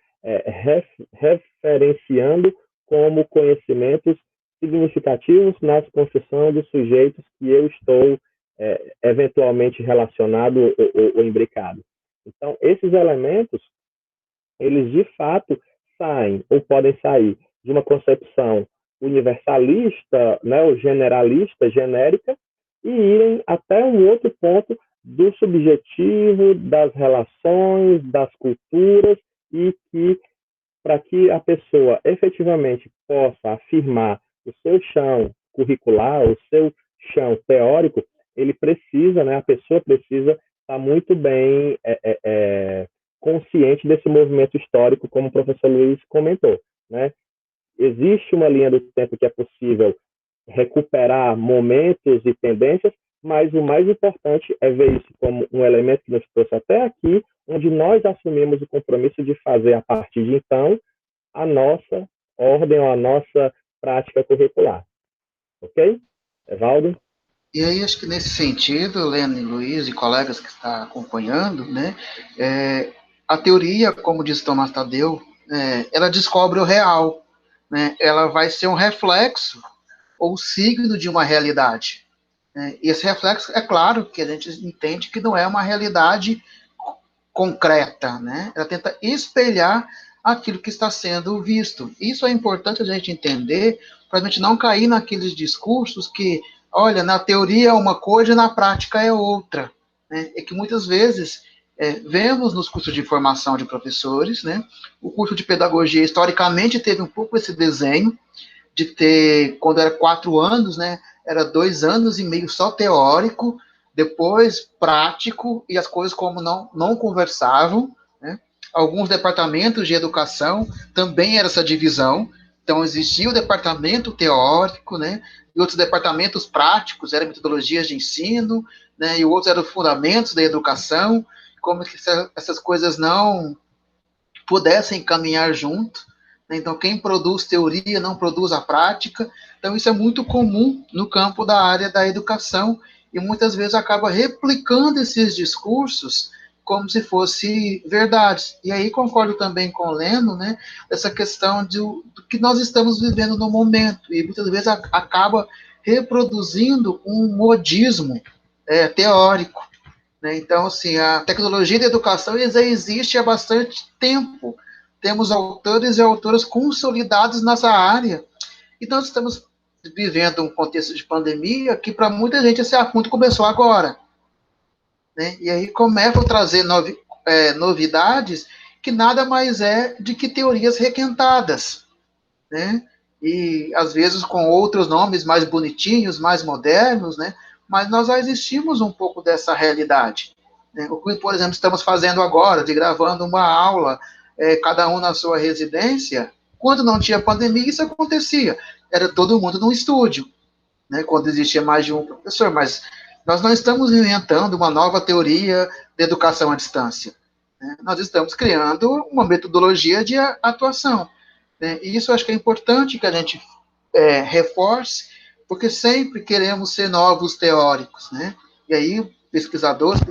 referenciando como conhecimentos significativos na construção dos sujeitos que eu estou eventualmente relacionado ou imbricado. Então, esses elementos, eles de fato saem ou podem sair de uma concepção universalista, né, ou generalista, genérica, e irem até um outro ponto do subjetivo, das relações, das culturas, e que, para que a pessoa efetivamente possa afirmar o seu chão curricular, o seu chão teórico, ele precisa, né, a pessoa precisa estar muito bem consciente desse movimento histórico, como o professor Luiz comentou. Né? Existe uma linha do tempo que é possível recuperar momentos e tendências, mas o mais importante é ver isso como um elemento que nos trouxe até aqui, onde nós assumimos o compromisso de fazer, a partir de então, a nossa ordem ou a nossa prática curricular. Ok? Evaldo? E aí, acho que nesse sentido, Leno e Luiz e colegas que estão acompanhando, né, a teoria, como diz Tomás Tadeu, ela descobre o real, né, ela vai ser um reflexo ou signo de uma realidade. Né, e esse reflexo, é claro que a gente entende que não é uma realidade concreta, né, ela tenta espelhar aquilo que está sendo visto. Isso é importante a gente entender para a gente não cair naqueles discursos que, olha, na teoria é uma coisa e na prática é outra. Né? É que muitas vezes vemos nos cursos de formação de professores, né? O curso de pedagogia historicamente teve um pouco esse desenho de ter, quando era 4 anos, né? Era 2 anos e meio só teórico, depois prático, e as coisas como não conversavam, né? Alguns departamentos de educação também era essa divisão, então existia o departamento teórico, né? E outros departamentos práticos, eram metodologias de ensino, né? E outros eram fundamentos da educação, como que essas coisas não pudessem caminhar junto. Né? Então, quem produz teoria não produz a prática. Então, isso é muito comum no campo da área da educação e muitas vezes acaba replicando esses discursos como se fosse verdade. E aí concordo também com o Leno, né, essa questão do que nós estamos vivendo no momento e muitas vezes acaba reproduzindo um modismo teórico. Né? Então, assim, a tecnologia da educação já existe há bastante tempo. Temos autores e autoras consolidados nessa área. E nós estamos vivendo um contexto de pandemia que, para muita gente, esse assunto começou agora. Né? E aí começam a trazer novidades que nada mais é de que teorias requentadas. Né? E às vezes com outros nomes mais bonitinhos, mais modernos, né? Mas nós já existimos um pouco dessa realidade. Né? O que, por exemplo, estamos fazendo agora, de gravando uma aula, cada um na sua residência, quando não tinha pandemia, isso acontecia. Era todo mundo num estúdio, né? Quando existia mais de um professor, mas nós não estamos inventando uma nova teoria de educação à distância. Né? Nós estamos criando uma metodologia de atuação. Né? E isso eu acho que é importante que a gente reforce, porque sempre queremos ser novos teóricos, né? E aí, pesquisadores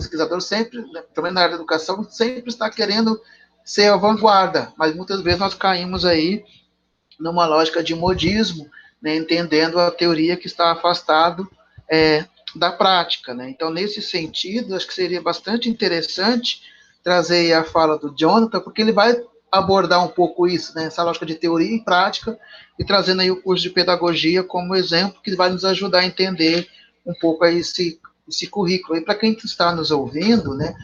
sempre, né, também na área da educação, sempre está querendo ser a vanguarda, mas muitas vezes nós caímos aí numa lógica de modismo, né, entendendo a teoria que está afastado da prática, né? Então, nesse sentido, acho que seria bastante interessante trazer a fala do Jonathan, porque ele vai abordar um pouco isso, né, essa lógica de teoria e prática, e trazendo aí o curso de pedagogia como exemplo que vai nos ajudar a entender um pouco aí esse currículo. E para quem está nos ouvindo, né,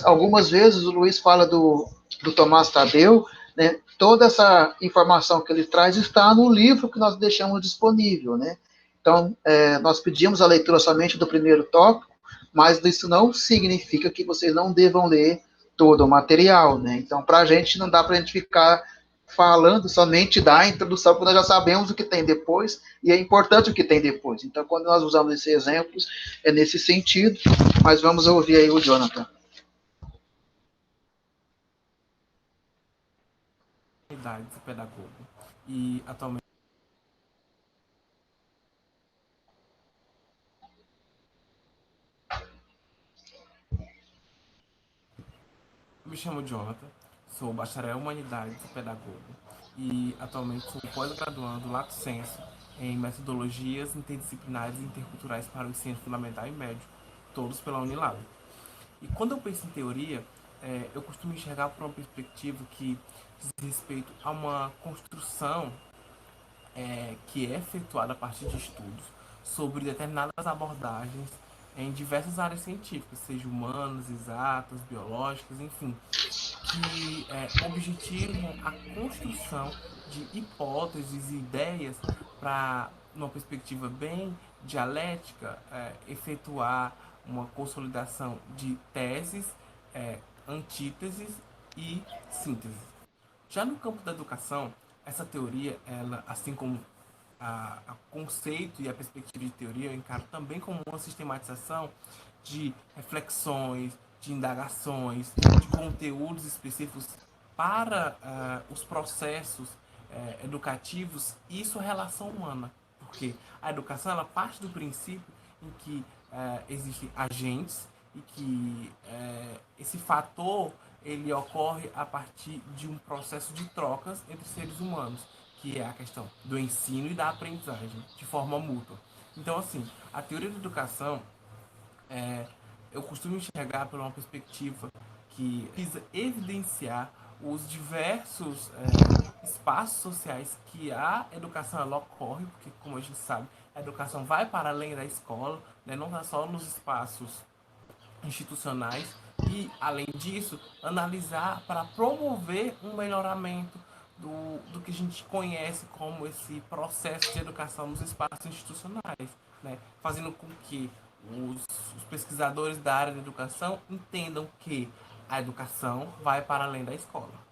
algumas vezes o Luiz fala do Tomás Tadeu, né, toda essa informação que ele traz está no livro que nós deixamos disponível, né? Então, nós pedimos a leitura somente do primeiro tópico, mas isso não significa que vocês não devam ler todo o material, né? Então, para a gente, não dá para a gente ficar falando somente da introdução, porque nós já sabemos o que tem depois, e é importante o que tem depois. Então, quando nós usamos esses exemplos, é nesse sentido, mas vamos ouvir aí o Jonathan. De pedagogo. E atualmente eu me chamo Jonathan, sou bacharel em Humanidades e pedagogo e atualmente sou pós-graduando Lato Sensu em metodologias interdisciplinares e interculturais para o ensino fundamental e médio, todos pela Unilab. E quando eu penso em teoria, eu costumo enxergar por uma perspectiva que diz respeito a uma construção que é efetuada a partir de estudos sobre determinadas abordagens em diversas áreas científicas, seja humanas, exatas, biológicas, enfim, que objetivam a construção de hipóteses e ideias para, numa perspectiva bem dialética, efetuar uma consolidação de teses, antíteses e sínteses. Já no campo da educação, essa teoria, ela, assim como a conceito e a perspectiva de teoria, eu encaro também como uma sistematização de reflexões, de indagações, de conteúdos específicos para os processos educativos e sua relação humana. Porque a educação ela parte do princípio em que existem agentes e que esse fator ele ocorre a partir de um processo de trocas entre seres humanos, que é a questão do ensino e da aprendizagem, de forma mútua. Então, assim, a teoria da educação, eu costumo enxergar por uma perspectiva que visa evidenciar os diversos espaços sociais que a educação ela ocorre, porque, como a gente sabe, a educação vai para além da escola, né? Não está só nos espaços institucionais, e, além disso, analisar para promover um melhoramento do que a gente conhece como esse processo de educação nos espaços institucionais, né? Fazendo com que os pesquisadores da área da educação entendam que a educação vai para além da escola.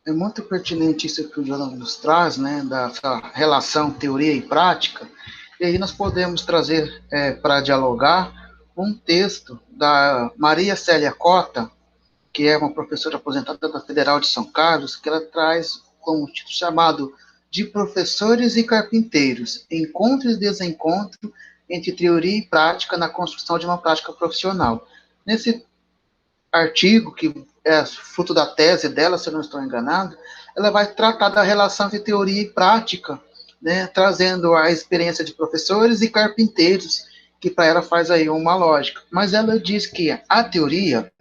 É muito pertinente isso que o Jonathan nos traz, né, dessa relação teoria e prática, e aí nós podemos trazer para dialogar um texto da Maria Célia Cota, que é uma professora aposentada da Federal de São Carlos, que ela traz como título chamado De Professores e Carpinteiros, Encontro e Desencontro entre Teoria e Prática na Construção de uma Prática Profissional. Nesse artigo, que é fruto da tese dela, se eu não estou enganado, ela vai tratar da relação entre teoria e prática, né, trazendo a experiência de professores e carpinteiros, que para ela faz aí uma lógica. Mas ela diz que a teoria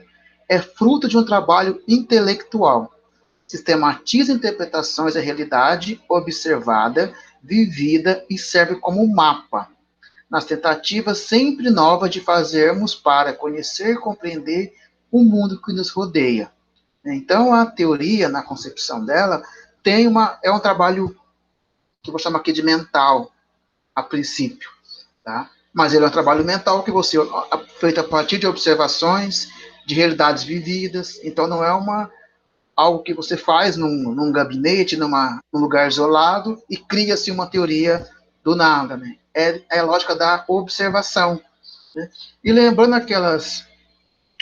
é fruto de um trabalho intelectual, sistematiza interpretações da realidade observada, vivida e serve como mapa, nas tentativas sempre novas de fazermos para conhecer, compreender o mundo que nos rodeia. Então, a teoria, na concepção dela, é um trabalho que eu vou chamar aqui de mental, a princípio, tá? Mas ele é um trabalho mental que você feito a partir de observações, de realidades vividas. Então, não é algo que você faz num gabinete, num lugar isolado e cria-se uma teoria do nada, né? É a lógica da observação, né? E lembrando aquelas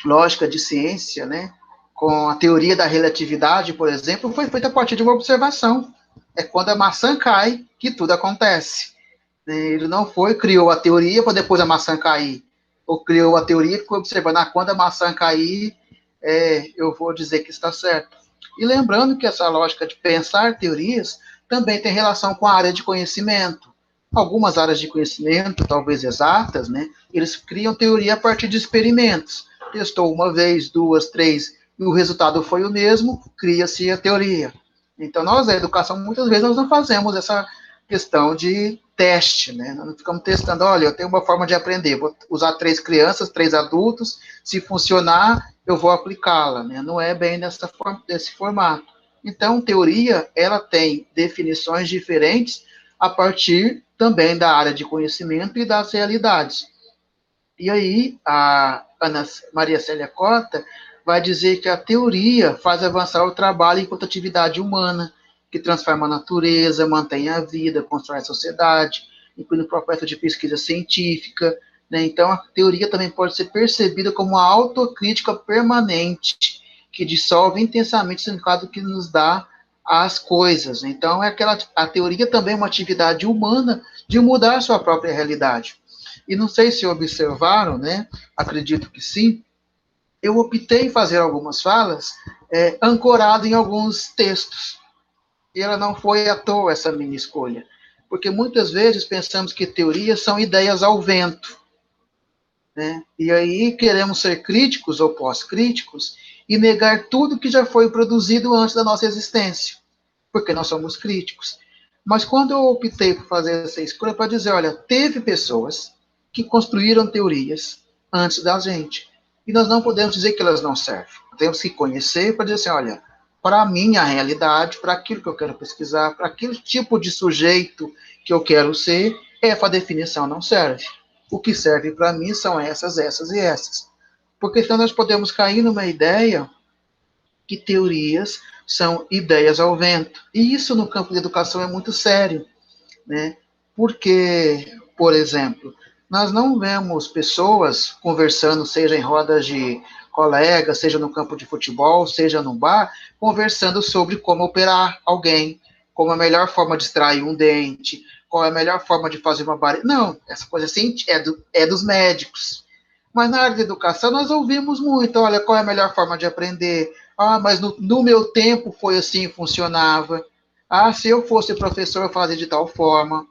lógicas de ciência, né? Com a teoria da relatividade, por exemplo, foi feita a partir de uma observação. É quando a maçã cai que tudo acontece. Ele não criou a teoria para depois a maçã cair. Ou criou a teoria e ficou observando, quando a maçã cair, eu vou dizer que está certo. E lembrando que essa lógica de pensar teorias também tem relação com a área de conhecimento. Algumas áreas de conhecimento, talvez exatas, né, eles criam teoria a partir de experimentos. Testou uma vez, duas, três, e o resultado foi o mesmo, cria-se a teoria. Então, nós, a educação, muitas vezes nós não fazemos essa questão de teste, né? Nós não ficamos testando, olha, eu tenho uma forma de aprender, vou usar 3 crianças, 3 adultos, se funcionar, eu vou aplicá-la, né? Não é bem desse formato. Então, teoria, ela tem definições diferentes a partir também da área de conhecimento e das realidades. E aí, a Ana Maria Célia Cota vai dizer que a teoria faz avançar o trabalho enquanto atividade humana, que transforma a natureza, mantém a vida, constrói a sociedade, inclui o processo de pesquisa científica, né? Então, a teoria também pode ser percebida como uma autocrítica permanente, que dissolve intensamente o significado que nos dá as coisas. Então, a teoria também é uma atividade humana de mudar a sua própria realidade. E não sei se observaram, né? Acredito que sim. Eu optei em fazer algumas falas ancorado em alguns textos. E ela não foi à toa essa minha escolha. Porque muitas vezes pensamos que teorias são ideias ao vento, né? E aí queremos ser críticos ou pós-críticos e negar tudo que já foi produzido antes da nossa existência, porque nós somos críticos. Mas quando eu optei por fazer essa escolha, para dizer, olha, teve pessoas que construíram teorias antes da gente, e nós não podemos dizer que elas não servem. Temos que conhecer para dizer assim, olha, para a minha realidade, para aquilo que eu quero pesquisar, para aquele tipo de sujeito que eu quero ser, essa definição não serve. O que serve para mim são essas, essas e essas. Porque senão nós podemos cair numa ideia que teorias são ideias ao vento. E isso no campo de educação é muito sério, né? Porque, por exemplo, nós não vemos pessoas conversando, seja em rodas de colegas, seja no campo de futebol, seja no bar, conversando sobre como operar alguém, como a melhor forma de extrair um dente, qual é a melhor forma de fazer uma barreira. Não, essa coisa assim é dos médicos. Mas na área de educação nós ouvimos muito, olha, qual é a melhor forma de aprender? Ah, mas no meu tempo foi assim, funcionava. Ah, se eu fosse professor, eu fazia de tal forma.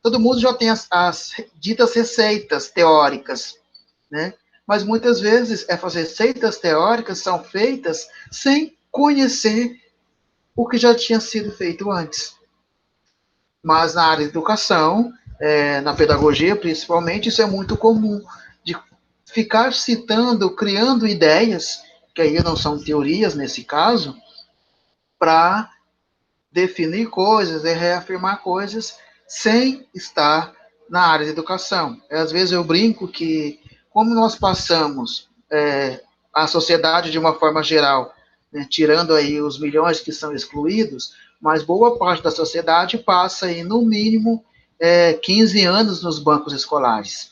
Todo mundo já tem as ditas receitas teóricas, né? Mas muitas vezes essas receitas teóricas são feitas sem conhecer o que já tinha sido feito antes. Mas na área de educação, na pedagogia principalmente, isso é muito comum, de ficar citando, criando ideias, que aí não são teorias nesse caso, para definir coisas e reafirmar coisas sem estar na área de educação. Às vezes eu brinco que, como nós passamos a sociedade de uma forma geral, né, tirando aí os milhões que são excluídos, mas boa parte da sociedade passa aí, no mínimo, 15 anos nos bancos escolares.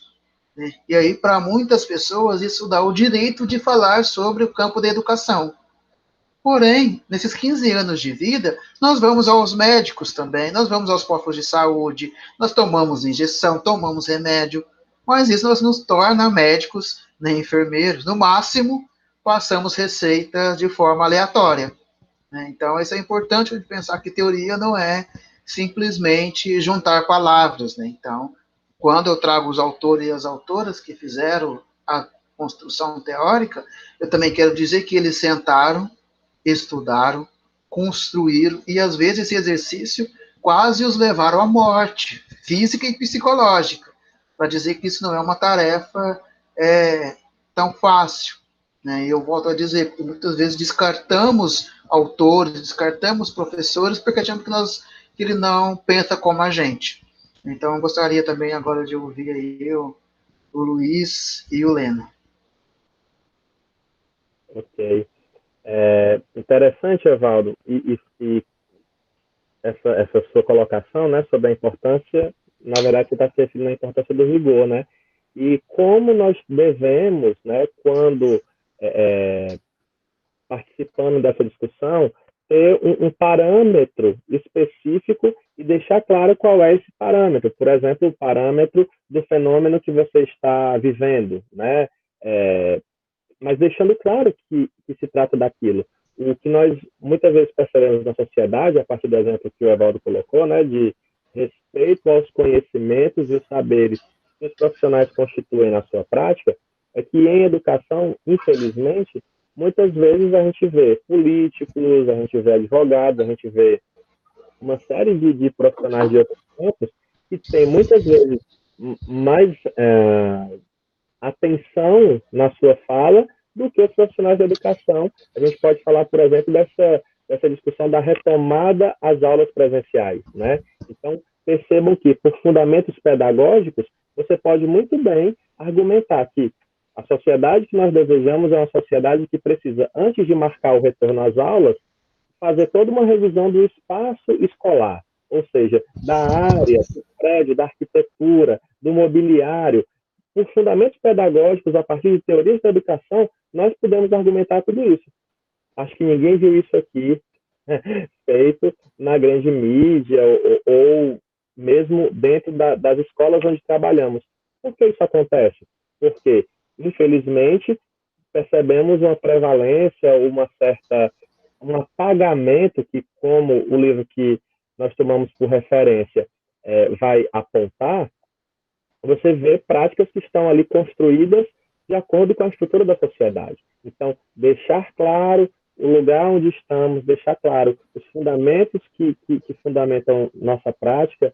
Né? E aí, para muitas pessoas, isso dá o direito de falar sobre o campo da educação. Porém, nesses 15 anos de vida, nós vamos aos médicos também, nós vamos aos postos de saúde, nós tomamos injeção, tomamos remédio, mas isso não nos torna médicos nem enfermeiros. No máximo, passamos receitas de forma aleatória. Né? Então, isso é importante de pensar que teoria não é simplesmente juntar palavras. Né? Então, quando eu trago os autores e as autoras que fizeram a construção teórica, eu também quero dizer que eles sentaram, estudaram, construíram, e às vezes esse exercício quase os levaram à morte, física e psicológica, para dizer que isso não é uma tarefa tão fácil. Né? E eu volto a dizer, que muitas vezes descartamos autores, descartamos professores, porque achamos que ele não pensa como a gente. Então, eu gostaria também agora de ouvir aí o Luiz e o Leno. Ok. Interessante, Evaldo, e essa sua colocação, né, sobre a importância, na verdade, você está se referindo à importância do rigor, né? E como nós devemos, né, quando participando dessa discussão, ter um parâmetro específico e deixar claro qual é esse parâmetro. Por exemplo, o parâmetro do fenômeno que você está vivendo, né? Mas deixando claro que se trata daquilo. O que nós muitas vezes percebemos na sociedade, a partir do exemplo que o Evaldo colocou, né, de respeito aos conhecimentos e os saberes que os profissionais constituem na sua prática, é que em educação, infelizmente, muitas vezes a gente vê políticos, a gente vê advogados, a gente vê uma série de profissionais de outros campos que tem muitas vezes mais atenção na sua fala do que os profissionais da educação. A gente pode falar, por exemplo, dessa discussão da retomada às aulas presenciais, né? Então, percebam que, por fundamentos pedagógicos, você pode muito bem argumentar que a sociedade que nós desejamos é uma sociedade que precisa, antes de marcar o retorno às aulas, fazer toda uma revisão do espaço escolar, ou seja, da área, do prédio, da arquitetura, do mobiliário. Por fundamentos pedagógicos, a partir de teorias da educação, nós podemos argumentar tudo isso. Acho que ninguém viu isso aqui feito na grande mídia ou mesmo dentro das escolas onde trabalhamos. Por que isso acontece? Porque, infelizmente, percebemos uma prevalência, um apagamento que, como o livro que nós tomamos por referência vai apontar, você vê práticas que estão ali construídas de acordo com a estrutura da sociedade. Então, deixar claro o lugar onde estamos, deixar claro os fundamentos que fundamentam nossa prática,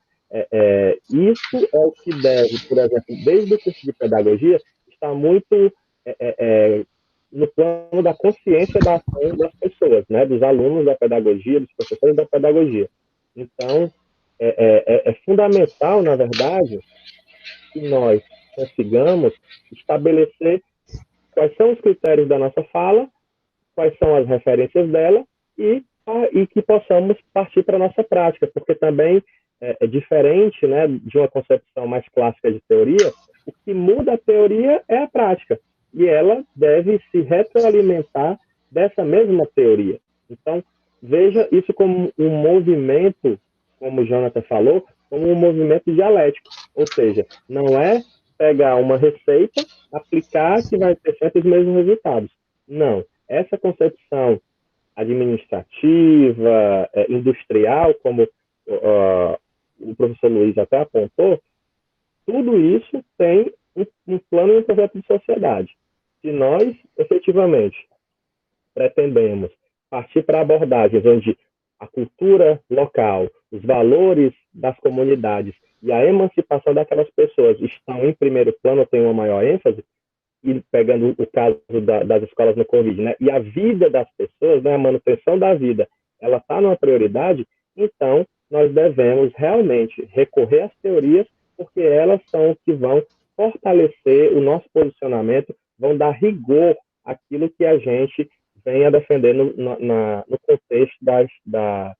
isso é o que deve, por exemplo, desde o curso de pedagogia, está muito no plano da consciência da ação das pessoas, né, dos alunos da pedagogia, dos professores da pedagogia. Então, é fundamental, na verdade, que nós consigamos estabelecer quais são os critérios da nossa fala, quais são as referências dela e que possamos partir para a nossa prática, porque também é diferente, né, de uma concepção mais clássica de teoria, o que muda a teoria é a prática, e ela deve se retroalimentar dessa mesma teoria. Então, veja isso como um movimento, como o Jonathan falou, como um movimento dialético. Ou seja, não é pegar uma receita, aplicar que vai ter sempre os mesmos resultados. Não. Essa concepção administrativa, industrial, como o professor Luiz até apontou, tudo isso tem um plano e um projeto de sociedade. Se nós, efetivamente, pretendemos partir para abordagens onde a cultura local, os valores das comunidades e a emancipação daquelas pessoas estão em primeiro plano, tem uma maior ênfase, e pegando o caso das escolas no Covid, né? E a vida das pessoas, né? A manutenção da vida, ela está numa prioridade, então nós devemos realmente recorrer às teorias, porque elas são que vão fortalecer o nosso posicionamento, vão dar rigor àquilo que a gente venha defender no contexto da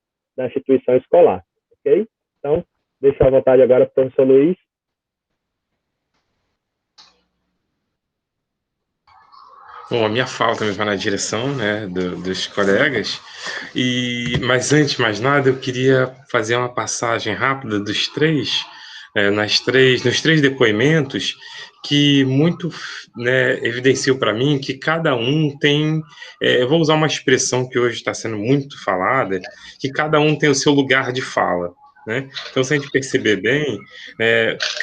instituição escolar, ok? Então, deixo à vontade agora para o professor Luiz. Bom, a minha fala também vai na direção, né, dos colegas, mas antes de mais nada, eu queria fazer uma passagem rápida dos três, nos três depoimentos, que muito, né, evidenciou para mim que cada um tem, eu vou usar uma expressão que hoje está sendo muito falada, que cada um tem o seu lugar de fala. Né? Então, se a gente perceber bem,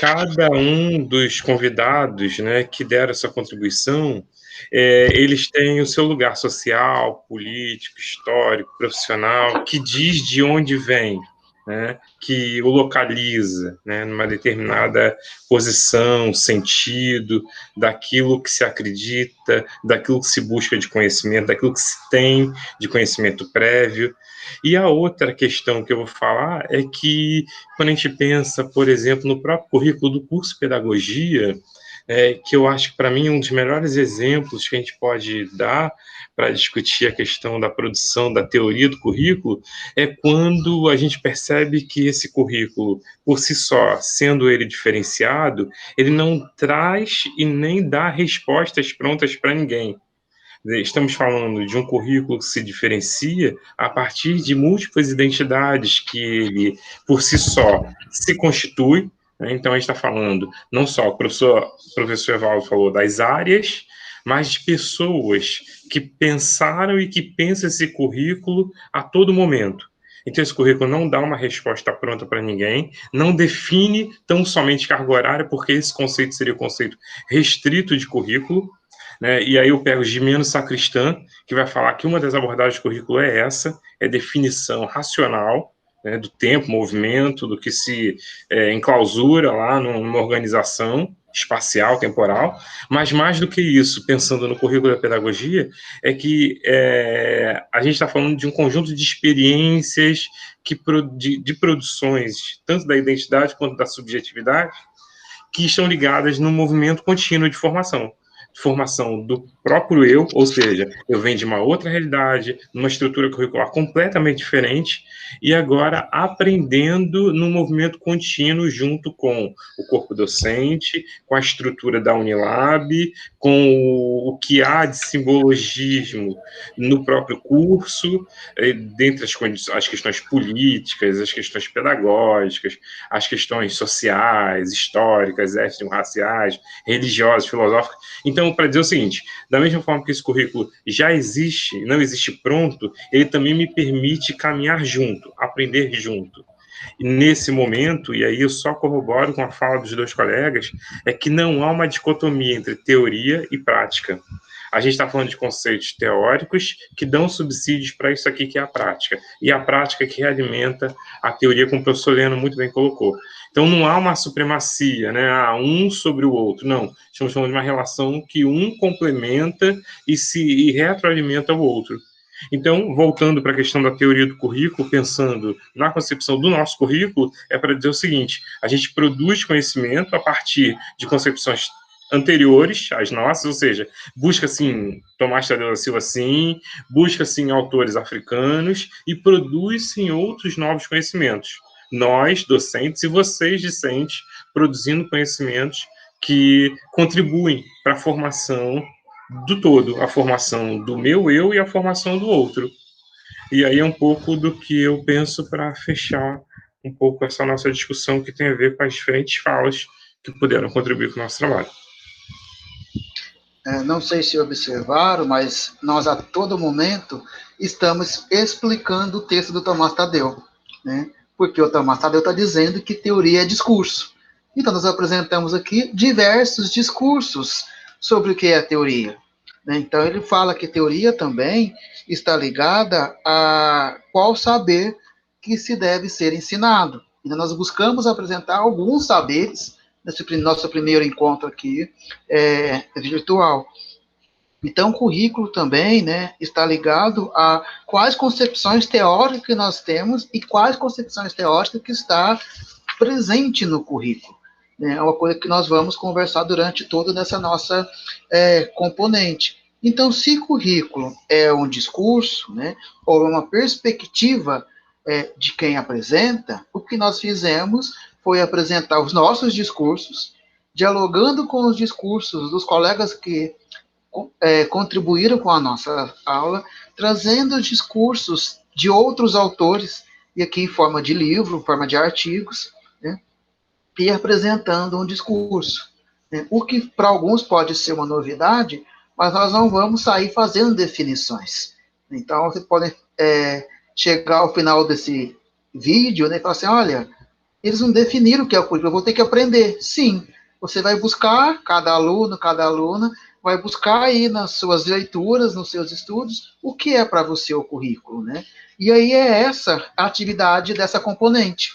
cada um dos convidados, né, que deram essa contribuição, eles têm o seu lugar social, político, histórico, profissional, que diz de onde vem, né, que o localiza, né, numa determinada posição, sentido, daquilo que se acredita, daquilo que se busca de conhecimento, daquilo que se tem de conhecimento prévio. E a outra questão que eu vou falar é que, quando a gente pensa, por exemplo, no próprio currículo do curso de Pedagogia, que eu acho que, para mim, um dos melhores exemplos que a gente pode dar para discutir a questão da produção da teoria do currículo é quando a gente percebe que esse currículo, por si só, sendo ele diferenciado, ele não traz e nem dá respostas prontas para ninguém. Estamos falando de um currículo que se diferencia a partir de múltiplas identidades que ele, por si só, se constitui. Né? Então, a gente está falando, não só o professor Evaldo falou das áreas, mas de pessoas que pensaram e que pensam esse currículo a todo momento. Então, esse currículo não dá uma resposta pronta para ninguém, não define tão somente carga horária, porque esse conceito seria o conceito restrito de currículo, né? E aí eu pego Gimeno Sacristã, que vai falar que uma das abordagens do currículo é essa, é definição racional, né, do tempo, movimento, do que se enclausura lá numa organização espacial, temporal, mas mais do que isso, pensando no currículo da pedagogia, é que a gente está falando de um conjunto de experiências de produções, tanto da identidade quanto da subjetividade, que estão ligadas no movimento contínuo de formação do próprio eu, ou seja, eu venho de uma outra realidade, numa estrutura curricular completamente diferente, e agora aprendendo no movimento contínuo junto com o corpo docente, com a estrutura da Unilab, com o que há de simbologismo no próprio curso, dentre as questões políticas, as questões pedagógicas, as questões sociais, históricas, étnico-raciais, religiosas, filosóficas. Então, para dizer o seguinte, da mesma forma que esse currículo já existe, não existe pronto, ele também me permite caminhar junto, aprender junto. E nesse momento, e aí eu só corroboro com a fala dos dois colegas, é que não há uma dicotomia entre teoria e prática. A gente está falando de conceitos teóricos que dão subsídios para isso aqui que é a prática, e a prática que realimenta a teoria, como o professor Leno muito bem colocou. Então, não há uma supremacia, né, um sobre o outro, não. Estamos falando de uma relação que um complementa e retroalimenta o outro. Então, voltando para a questão da teoria do currículo, pensando na concepção do nosso currículo, é para dizer o seguinte: a gente produz conhecimento a partir de concepções anteriores às nossas, ou seja, busca, assim, Tomás Tadeu da Silva, sim, busca, sim, autores africanos e produz, sim, outros novos conhecimentos. Nós, docentes, e vocês, discentes, produzindo conhecimentos que contribuem para a formação do todo, a formação do meu eu e a formação do outro. E aí é um pouco do que eu penso para fechar um pouco essa nossa discussão que tem a ver com as diferentes falas que puderam contribuir com o nosso trabalho. Não sei se observaram, mas nós a todo momento estamos explicando o texto do Tomás Tadeu, né? Porque o Tomás Tadeu está dizendo que teoria é discurso. Então, nós apresentamos aqui diversos discursos sobre o que é teoria, né? Então, ele fala que teoria também está ligada a qual saber que se deve ser ensinado. Então, nós buscamos apresentar alguns saberes nesse nosso primeiro encontro aqui virtual. Então, o currículo também, né, está ligado a quais concepções teóricas que nós temos e quais concepções teóricas que está presente no currículo. É uma coisa que nós vamos conversar durante toda essa nossa componente. Então, se currículo é um discurso, né, ou uma perspectiva de quem apresenta, o que nós fizemos foi apresentar os nossos discursos, dialogando com os discursos dos colegas que contribuíram com a nossa aula, trazendo discursos de outros autores, e aqui em forma de livro, em forma de artigos, né, e apresentando um discurso. Né, o que para alguns pode ser uma novidade, mas nós não vamos sair fazendo definições. Então, vocês podem chegar ao final desse vídeo, né, e falar assim, olha, eles não definiram o que é o currículo, eu vou ter que aprender. Sim, você vai buscar, cada aluno, cada aluna, vai buscar aí nas suas leituras, nos seus estudos, o que é para você o currículo, né? E aí é essa a atividade dessa componente,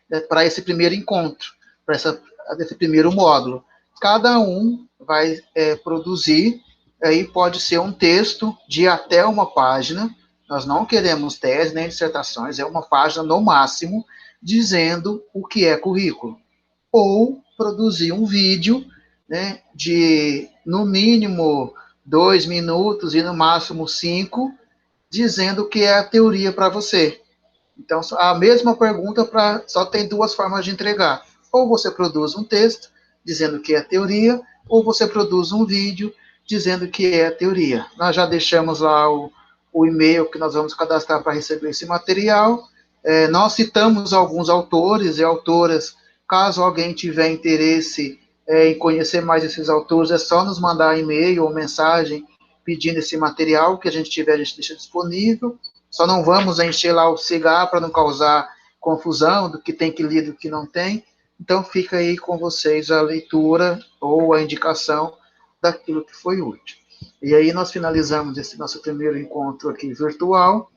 né, para esse primeiro encontro, para esse primeiro módulo. Cada um vai produzir, aí pode ser um texto de até uma página, nós não queremos tese nem dissertações, é uma página no máximo, dizendo o que é currículo. Ou produzir um vídeo, né, de, no mínimo, 2 minutos e no máximo 5, dizendo o que é a teoria para você. Então, a mesma pergunta só tem duas formas de entregar. Ou você produz um texto dizendo o que é teoria, ou você produz um vídeo dizendo o que é teoria. Nós já deixamos lá o e-mail que nós vamos cadastrar para receber esse material. Nós citamos alguns autores e autoras. Caso alguém tiver interesse em conhecer mais esses autores, é só nos mandar e-mail ou mensagem pedindo esse material que a gente tiver, a gente deixa disponível. Só não vamos encher lá o cigarro para não causar confusão do que tem que ler e do que não tem. Então, fica aí com vocês a leitura ou a indicação daquilo que foi útil. E aí nós finalizamos esse nosso primeiro encontro aqui virtual.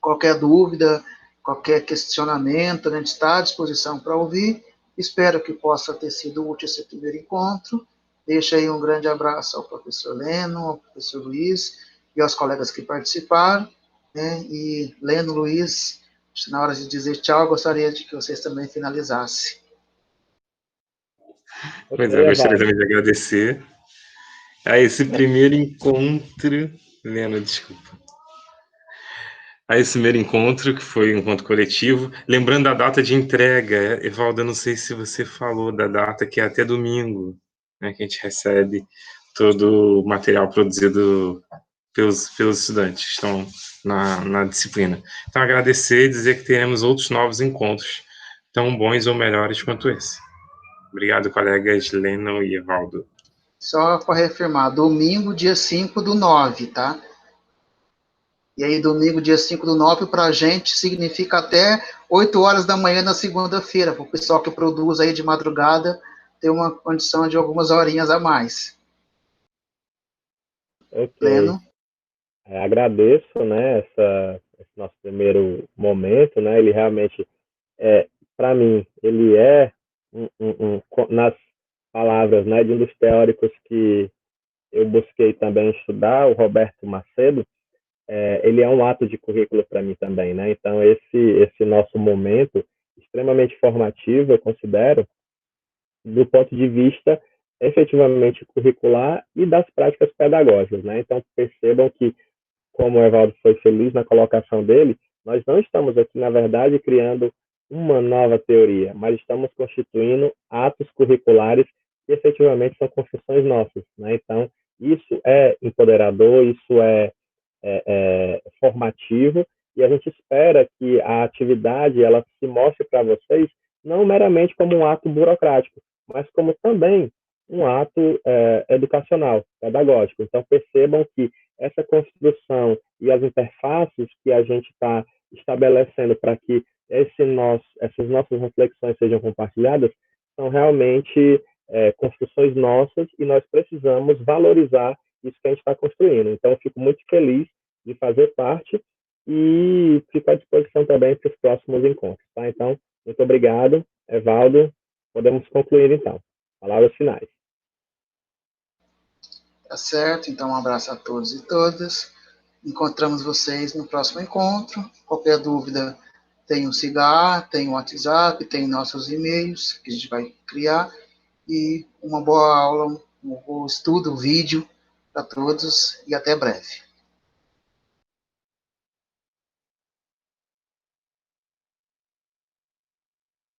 Qualquer dúvida, qualquer questionamento, a gente está à disposição para ouvir. Espero que possa ter sido útil esse primeiro encontro. Deixo aí um grande abraço ao professor Leno, ao professor Luiz e aos colegas que participaram. Né? E Leno, Luiz, na hora de dizer tchau, gostaria de que vocês também finalizassem. Pois é, gostaria também de agradecer a esse primeiro encontro. Leno, desculpa. A esse primeiro encontro, que foi um encontro coletivo. Lembrando da data de entrega, Evaldo, eu não sei se você falou da data, que é até domingo, né, que a gente recebe todo o material produzido pelos estudantes que estão na disciplina. Então, agradecer e dizer que teremos outros novos encontros, tão bons ou melhores quanto esse. Obrigado, colegas Leno e Evaldo. Só para reafirmar, domingo, dia 5/9, tá? E aí, domingo, dia 5/9, para a gente significa até 8 horas da manhã na segunda-feira, para o pessoal que produz aí de madrugada ter uma condição de algumas horinhas a mais. Ok. Leno? Agradeço, né, esse nosso primeiro momento, né, ele realmente, para mim, ele é, nas palavras, né, de um dos teóricos que eu busquei também estudar, o Roberto Macedo, ele é um ato de currículo para mim também, né, então esse nosso momento extremamente formativo, eu considero, do ponto de vista efetivamente curricular e das práticas pedagógicas, né, então percebam que, como o Evaldo foi feliz na colocação dele, nós não estamos aqui, na verdade, criando uma nova teoria, mas estamos constituindo atos curriculares que efetivamente são construções nossas, né? Então, isso é empoderador, isso é formativo E a gente espera que a atividade ela se mostre para vocês não meramente como um ato burocrático, mas como também um ato educacional, pedagógico. Então, percebam que essa construção e as interfaces que a gente está estabelecendo para que essas nossas reflexões sejam compartilhadas são realmente construções nossas e nós precisamos valorizar isso que a gente está construindo. Então, eu fico muito feliz de fazer parte e fico à disposição também para os próximos encontros. Tá? Então, muito obrigado, Evaldo. Podemos concluir, então. Palavras finais. Tá certo, então um abraço a todos e todas. Encontramos vocês no próximo encontro. Qualquer dúvida, tem o Cigar, tem o WhatsApp, tem nossos e-mails que a gente vai criar. E uma boa aula, um bom estudo, vídeo para todos e até breve.